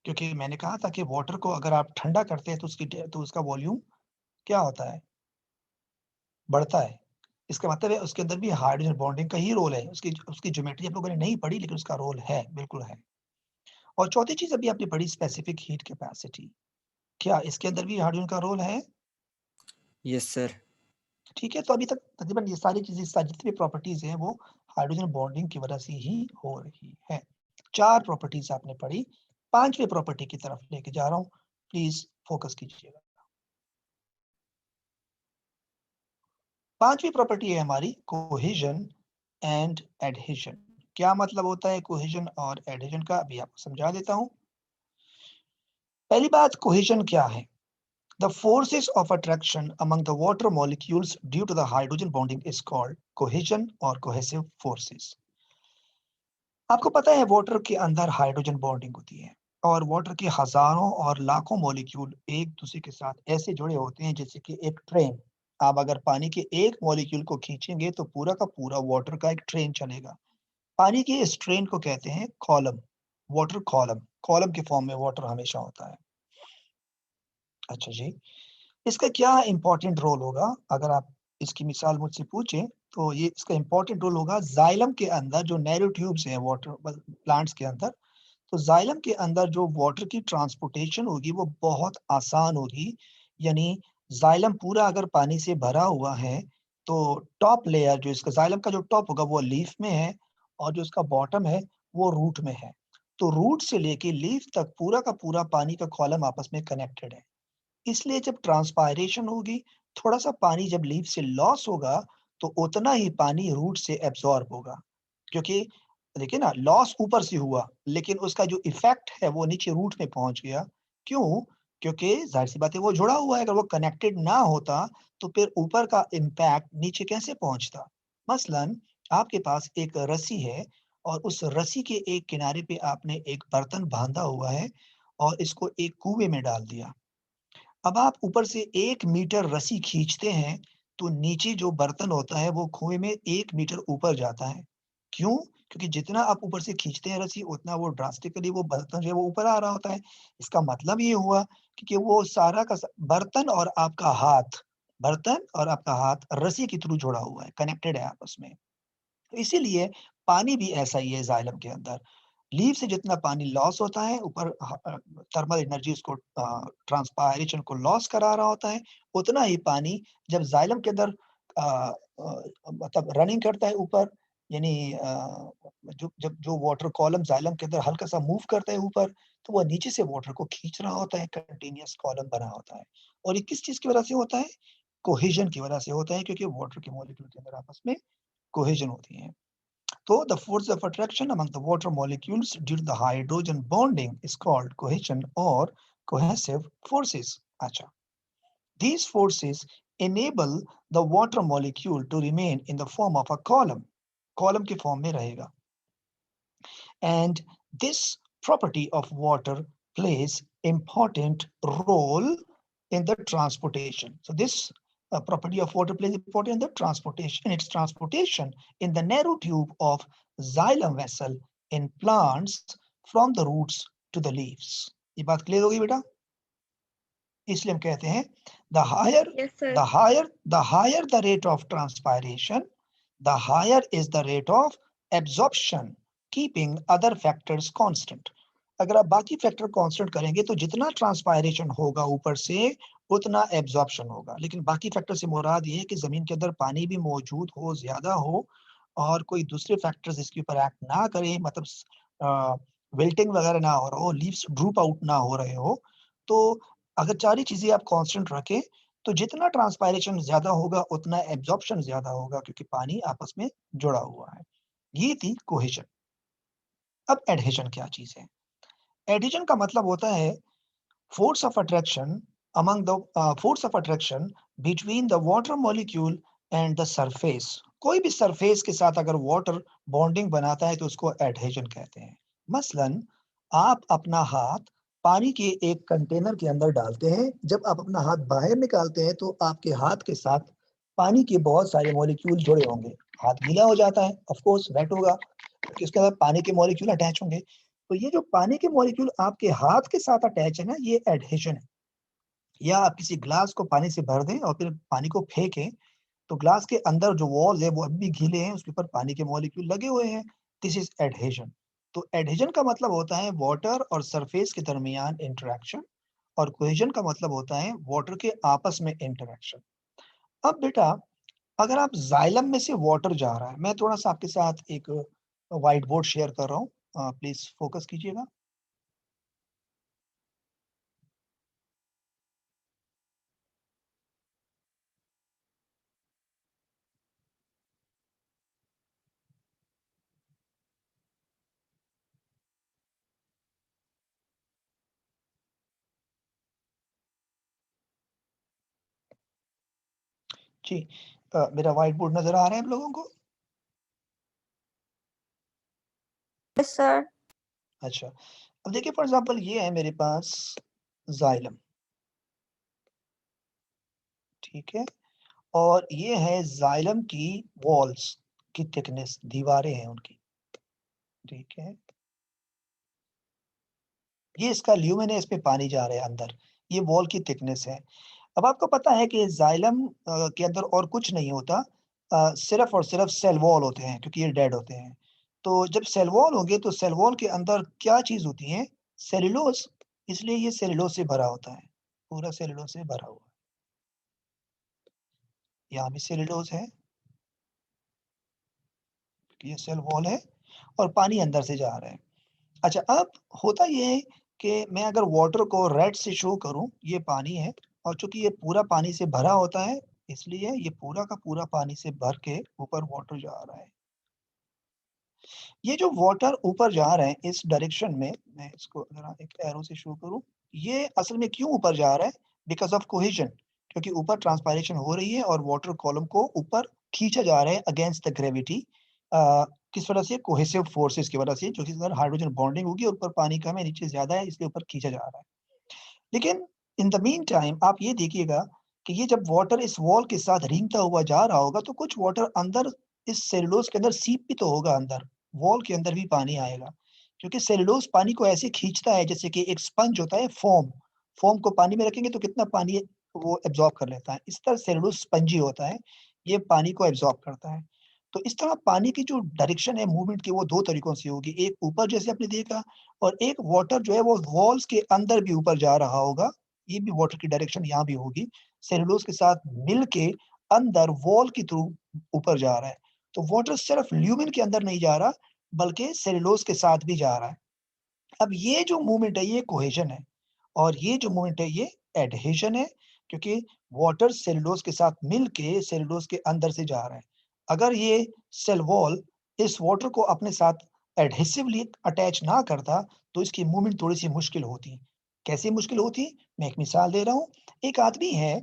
क्योंकि मैंने कहा था कि वाटर को अगर आप ठंडा करते हैं तो उसका वॉल्यूम क्या होता है? बढ़ता है। इसका मतलब है उसके अंदर भी हाइड्रोजन बॉन्डिंग का ही रोल है। उसकी उसकी ज्योमेट्री आप लोगों ने नहीं पढ़ी लेकिन उसका रोल है, बिल्कुल है। और चौथी चीज़ अभी आपने पढ़ी स्पेसिफिक हीट कैपेसिटी, क्या इसके अंदर भी हाइड्रोजन का रोल है? Yes sir. ठीक है, तो अभी तक तकरीबन ये सारी चीज़ें, जितनी भी प्रॉपर्टीज़ हैं वो हाइड्रोजन बॉन्डिंग की वजह से ही हो रही है। 4 प्रॉपर्टीज़ आपने पढ़ी, 5वें प्रॉपर्टी की तरफ लेके जा रहा हूँ, प्लीज़ फोकस कीजिएगा। 5वीं प्रॉपर्टी है हमारी कोहेजन एंड एडहेजन। क्या मतलब होता है कोहेजन और एडहेजन का, अभी आपको समझा देता हूँ। पहली बात, कोहेजन क्या है? The forces of attraction among the water molecules due to the hydrogen bonding is called cohesion or cohesive forces. आपको पता है वाटर के अंदर हाइड्रोजन बॉन्डिंग होती है और वाटर के हजारों और लाखों मॉलिक्यूल एक दूसरे के साथ ऐसे जुड़े होते हैं जैसे कि एक ट्रेन। आप अगर पानी के एक मॉलिक्यूल को खींचेंगे तो पूरा का पूरा वाटर का एक ट्रेन चलेगा। पानी के इस ट्रेन को कहते हैं कॉलम, वाटर कॉलम। कॉलम के फॉर्म में वाटर हमेशा होता है। अच्छा जी, इसका क्या इंपॉर्टेंट रोल होगा? अगर आप इसकी मिसाल मुझसे पूछें तो ये इसका इंपॉर्टेंट रोल होगा जाइलम के अंदर जो नैरो ट्यूब्स हैं वाटर प्लांट्स के अंदर। तो जाइलम के अंदर जो वाटर की ट्रांसपोर्टेशन होगी वो बहुत आसान होगी। यानी जाइलम पूरा अगर पानी से भरा हुआ है तो टॉप लेयर जो इसका जाइलम का जो टॉप होगा वो लीफ में है और जो इसका बॉटम है वो रूट में है। तो रूट से लेके लीफ तक पूरा का पूरा पानी का कॉलम आपस में कनेक्टेड है। इसलिए जब ट्रांसपायरेशन होगी, थोड़ा-सा पानी जब लीफ से लॉस होगा, तो उतना ही पानी रूट से एब्ज़ॉर्ब होगा। क्योंकि देखिए ना, लॉस ऊपर से हुआ, लेकिन उसका जो इफ़ेक्ट है वो नीचे रूट में पहुँच गया। क्यों? क्योंकि ज़ाहिर-सी बात है वो जुड़ा हुआ है, अगर वो कनेक्टेड ना होता, तो फिर ऊपर का इम्पैक्ट नीचे कैसे पहुँचता? मसलन आपके पास एक रस्सी है और उस रस्सी के एक किनारे पे आपने एक बर्तन बाँधा हुआ है और इसको एक कुएँ में डाल दिया। अब आप ऊपर से 1 मीटर रस्सी खींचते हैं, तो नीचे जो बर्तन होता है वो कुएँ में 1 मीटर ऊपर जाता है। क्यों? क्योंकि जितना आप ऊपर से खींचते हैं रस्सी उतना वो ड्रास्टिकली वो बर्तन जो है वो ऊपर आ रहा होता है। इसका मतलब ये हुआ कि वो सारा का स बर्तन और आपका हाथ रस्सी के थ्रू जुड़ा हुआ है, कनेक्टेड है आपस में। तो इसीलिए पानी भी ऐसा ही है जाइलम के अंदर। लीफ से जितना पानी लॉस होता है ऊपर थर्मल एनर्जी उसको ट्रांसपायरेशन को लॉस करा रहा होता है, उतना ही पानी जब जाइलम के अंदर मतलब रनिंग करता है ऊपर यानी जो जब जो वाटर कॉलम जाइलम के अंदर हल्का-सा मूव करता है ऊपर, तो वो नीचे से वाटर को खींच रहा होता है, कंटीन्यूअस कॉलम बना होता है। और ये किस चीज़ की वजह से होता है? कोहेजन की वजह से होता है क्योंकि वाटर के मॉलिक्यूल के अंदर आपस में कोहेजन होती है। So the force of attraction among the water molecules due to the hydrogen bonding is called cohesion or cohesive forces. अच्छा, these forces enable the water molecule to remain in the form of a column. Column के form में रहेगा. And this property of water plays important role in the transportation. So this property of water plays important in the transportation. Its transportation in the narrow tube of xylem vessel in plants from the roots to the leaves. ये बात क्लियर होगी बेटा? इसलिए हम कहते हैं the higher Yes, sir. the higher the rate of transpiration, the higher is the rate of absorption, keeping other factors constant. अगर आप बाकी फैक्टर कांस्टेंट करेंगे तो जितना ट्रांसपायरेशन होगा ऊपर से उतना एब्जॉर्प्शन होगा, लेकिन बाकी फैक्टर से मुराद ये है कि जमीन के अंदर पानी भी मौजूद हो, ज्यादा हो और कोई दूसरे फैक्टर्स इसके ऊपर एक्ट ना करें, मतलब विल्टिंग वगैरह ना हो रहा हो, लीव्स ड्रूप आउट ना हो रहे हो, तो अगर सारी चीजें आप कांस्टेंट रखें तो जितना ट्रांसपायरेशन ज्यादा होगा उतना एब्जॉर्प्शन ज्यादा होगा क्योंकि पानी आपस में जुड़ा हुआ है। ये थी कोहेजन। अब एडहेजन क्या चीज है? एडहेजन का मतलब होता है force of attraction force of attraction between the water molecule and the surface. कोई भी सरफेस के साथ अगर वाटर बॉन्डिंग बनाता है तो उसको एडहेजन कहते हैं। मसलन आप अपना हाथ पानी के एक कंटेनर के अंदर डालते हैं, जब आप अपना हाथ बाहर निकालते हैं तो आपके हाथ के साथ पानी के बहुत सारे मॉलिक्यूल जुड़े होंगे। हाथ गीला हो जाता है, ऑफ कोर्स वेट होगा, क्योंकि उसके बाद पानी के मॉलिक्यूल अटैच होंगे। तो ये जो पानी के मॉलिक्यूल आपके हाथ के साथ अटैच है ना, ये एडहेजन है। या आप किसी ग्लास को पानी से भर दें और फिर पानी को फेंकें, तो ग्लास के अंदर जो वॉल्स है वो अभी भी गीले हैं, उसके ऊपर पानी के मॉलिक्यूल लगे हुए हैं। This is adhesion. तो एडहेजन का मतलब होता है वाटर और सरफेस के दरमियान इंटरेक्शन और कोहेजन का मतलब होता है वाटर के आपस में इंटरेक्शन। अब बेटा अगर आप जाइलम में से वाटर जा रहा है, मैं थोड़ा सा आपके साथ एक व्हाइट बोर्ड शेयर कर रहा हूँ, प्लीज फोकस कीजिएगा। जी, मेरा व्हाइट बोर्ड नजर आ रहा है आप लोगों को? Yes, sir. अच्छा, अब देखिए फॉर एग्जांपल ये है मेरे पास जाइलम, ठीक है, और ये है जाइलम की वॉल्स की थिकनेस, दीवारें हैं उनकी, ठीक है। ये इसका ल्यूमेन है, इस पे पानी जा रहा है अंदर, ये वॉल की थिकनेस है। अब आपको पता है कि जाइलम के अंदर और कुछ नहीं होता, सिर्फ और सिर्फ सेल वॉल होते हैं क्योंकि ये डेड होते हैं। तो जब सेल वॉल होंगे तो सेल वॉल के अंदर क्या चीज होती है? सेल्यूलोज, इसलिए ये सेल्यूलोज से भरा होता है, पूरा सेल्यूलोज से भरा हुआ है। यहाँ भी सेल्यूलोज है, ये सेल वॉल है और पानी अंदर से जा रहा है। अच्छा, अब होता ये है कि मैं अगर वाटर को रेड से शो करूं, ये पानी है और चूंकि ये पूरा पानी से भरा होता है, इसलिए ये पूरा का पूरा पानी से भर के ऊपर वाटर जा रहा है। ये जो वाटर ऊपर जा रहे हैं इस डायरेक्शन में, मैं इसको जरा एक एरो से शो करूं, ये असल में क्यों ऊपर जा रहा है? बिकॉज ऑफ कोहेजन, क्योंकि ऊपर ट्रांसपायरेशन हो रही है और वाटर कॉलम को ऊपर खींचा जा रहा है अगेंस्ट द ग्रेविटी। किस वजह से? कोहेसिव फोर्सेस की वजह से, जो कि अगर हाइड्रोजन बॉन्डिंग होगी, ऊपर पानी कम है, नीचे ज्यादा है, इसलिए ऊपर खींचा जा रहा है। लेकिन इन द मीन टाइम आप ये देखिएगा कि ये जब वाटर इस वॉल के साथ रेंगता हुआ जा रहा होगा, तो कुछ वाटर अंदर इस सेलुलोज के अंदर सीप भी तो होगा, अंदर वॉल के अंदर भी पानी आएगा, क्योंकि सेलुलोज पानी को ऐसे खींचता है जैसे कि एक स्पंज होता है, फोम। फोम को पानी में रखेंगे तो कितना पानी वो एब्जॉर्ब कर लेता है, इस तरह सेलुलोज स्पंजी होता है, ये पानी को एब्जॉर्ब करता है। तो इस तरह पानी की जो डायरेक्शन है मूवमेंट की, वो दो तरीकों से होगी, एक ऊपर जैसे आपने देखा, और एक वाटर जो है वो वॉल्स के अंदर भी ऊपर जा रहा होगा, ये भी वाटर की डायरेक्शन यहाँ भी होगी, सेलुलोज के साथ मिल के अंदर वॉल के थ्रू ऊपर जा रहा है। तो वाटर सिर्फ ल्यूमेन के अंदर नहीं जा रहा, बल्कि सेलुलोज के साथ भी जा रहा है। अब ये जो मूवमेंट है ये कोहेजन है, और ये जो मूवमेंट है ये एडहेजन है, क्योंकि वाटर सेलुलोज के साथ मिल के सेलुलोज के अंदर से जा रहा है। अगर ये सेल वॉल इस वाटर को अपने साथ एडहेसिवली अटैच ना करता, तो इसकी मूवमेंट थोड़ी सी मुश्किल होती। कैसे मुश्किल होती? मैं एक मिसाल दे रहा हूँ। एक आदमी है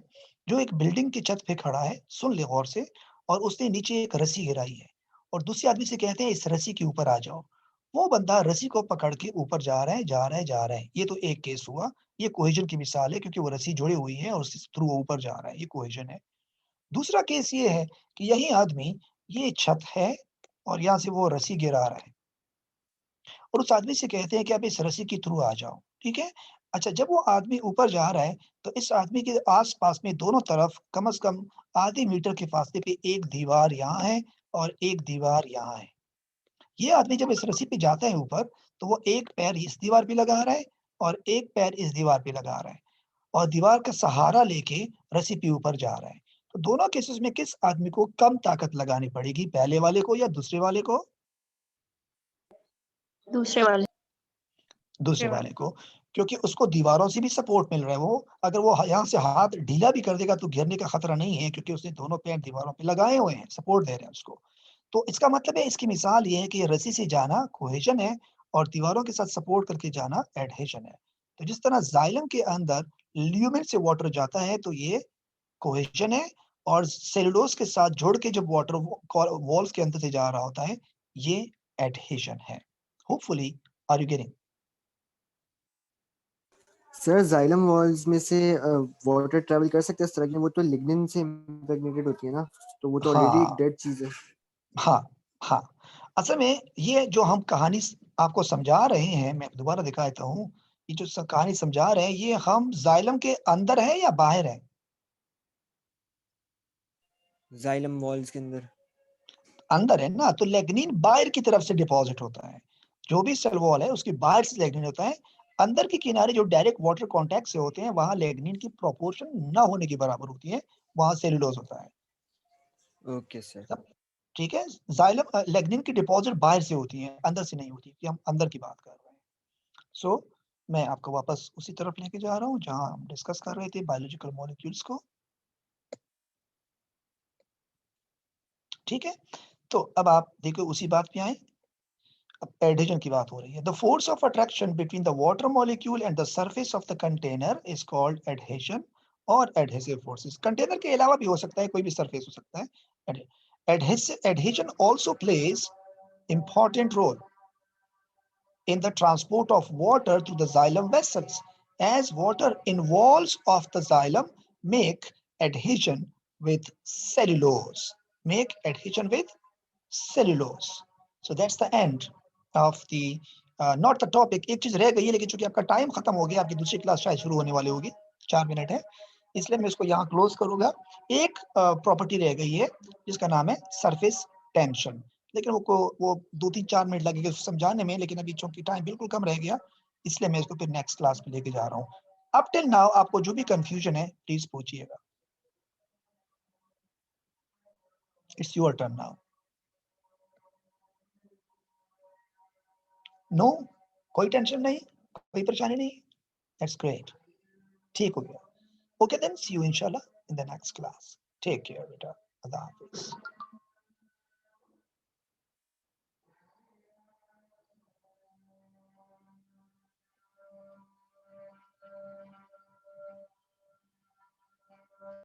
जो एक बिल्डिंग की छत पे खड़ा है, सुन ले गौर से, और उसने नीचे एक रस्सी गिराई है, और दूसरे आदमी से कहते हैं इस रस्सी के ऊपर आ जाओ। वो बंदा रस्सी को पकड़ के ऊपर जा रहा है, जा रहा है, जा रहा है। ये तो एक केस हुआ, ये कोहेजन की मिसाल है, क्योंकि वो रस्सी जुड़ी हुई है और उसके थ्रू वो ऊपर जा रहा है, ये कोहेजन है। दूसरा केस ये है कि यही आदमी, ये छत है और यहाँ से वो रस्सी गिरा रहा है, और उस आदमी से कहते हैं कि आप इस रस्सी के थ्रू आ जाओ, ठीक है? अच्छा, जब वो आदमी ऊपर जा रहा है, तो इस आदमी के आस-पास में दोनों तरफ कम से कम आधे मीटर के फासले पे एक दीवार यहाँ है और एक दीवार यहाँ है। ये आदमी जब इस रस्सी पे जाता है ऊपर, तो वो एक पैर इस दीवार पे लगा रहा है और एक पैर इस दीवार पे लगा रहा है, और दीवार का सहारा लेके रस्सी पे ऊपर जा रहा है। तो दोनों केसेस में किस आदमी को कम ताकत लगानी पड़ेगी, पहले वाले को या दूसरे वाले को? दूसरे वाले। दूसरे वाले को, क्योंकि उसको दीवारों से भी सपोर्ट मिल रहा है। वो अगर वो यहाँ से हाथ ढीला भी कर देगा तो गिरने का खतरा नहीं है, क्योंकि उसने दोनों पैर दीवारों पे लगाए हुए हैं, सपोर्ट दे रहे हैं उसको। तो इसका मतलब है, इसकी मिसाल ये है कि रस्सी से जाना कोहेजन है और दीवारों के साथ सपोर्ट करके जाना एडहेजन है। तो जिस तरह जाइलम के अंदर ल्यूमेन से वाटर जाता है, तो ये कोहेजन है, और सेलुलोज के साथ जुड़ के जब वाटर वॉल्स के अंदर से जा रहा होता है, ये एडहेजन है। Hopefully are you getting? Sir xylem walls में से वाटर ट्रैवल कर सकते हैं इस तरह की? वो तो लिग्निन से इम्प्रेग्नेटेड होती है ना, तो वो तो ऑलरेडी एक हाँ, डेड चीज है। हाँ, हाँ। असल में ये जो हम कहानी आपको समझा रहे हैं, मैं दोबारा दिखा देता हूँ। ये जो कहानी समझा रहे हैं, ये हम जाइलम के अंदर है या बाहर है? जाइलम वॉल्स के अंदर। अंदर है ना, तो लेग्निन बाहर की तरफ से डिपॉजिट होता है। जो भी सेल वॉल है उसके बाहर से लेग्निन होता है। अंदर के किनारे जो डायरेक्ट वाटर कांटेक्ट से होते हैं, वहां लेग्निन की प्रोपोर्शन ना होने के बराबर होती है, वहां सेलुलोज होता है। Okay sir. सब ठीक है। जाइलम लेग्निन की डिपॉजिट बाहर से होती है, अंदर से नहीं होती, कि हम अंदर की बात कर रहे हैं। सो मैं आपको वापस उसी तरफ लेके जा रहा हूँ जहां हम डिस्कस कर रहे थे बायोलॉजिकल मॉलिक्यूल्स को। ठीक है, तो अब आप देखो उसी बात पे आए। अब एडिशन की बात हो रही है। The force of attraction between the water molecule and the surface of the container is called adhesion और एडहेसिव फोर्सेस। कंटेनर के अलावा भी हो सकता है, कोई भी सरफेस हो सकता है। Adhesion also plays important role in the transport of water through the xylem vessels, as water in walls of the xylem make adhesion with cellulose. Make adhesion with cellulose. So that's the end of the not the topic. एक चीज रह गई है, लेकिन चूंकि आपका टाइम खत्म हो गया, आपकी दूसरी क्लास शायद शुरू होने वाली होगी, 4 मिनट है, इसलिए मैं इसको यहाँ क्लोज करूंगा। एक प्रॉपर्टी रह गई है जिसका नाम है सरफेस टेंशन, लेकिन वो 2-3-4 मिनट लगेगा उसको समझाने में, लेकिन अभी चूंकि टाइम बिल्कुल कम रह गया, इसलिए मैं इसको फिर नेक्स्ट क्लास में लेके जा रहा हूँ। अप टिल नाउ आपको जो भी कंफ्यूजन है प्लीज पूछिएगा। It's your turn now. No, कोई टेंशन नहीं, कोई परेशानी नहीं। दैट्स ग्रेट, ठीक हो गया। ओके देन, सी यू इंशाल्लाह in the next class. Take care बेटा, अल्लाह हाफिज।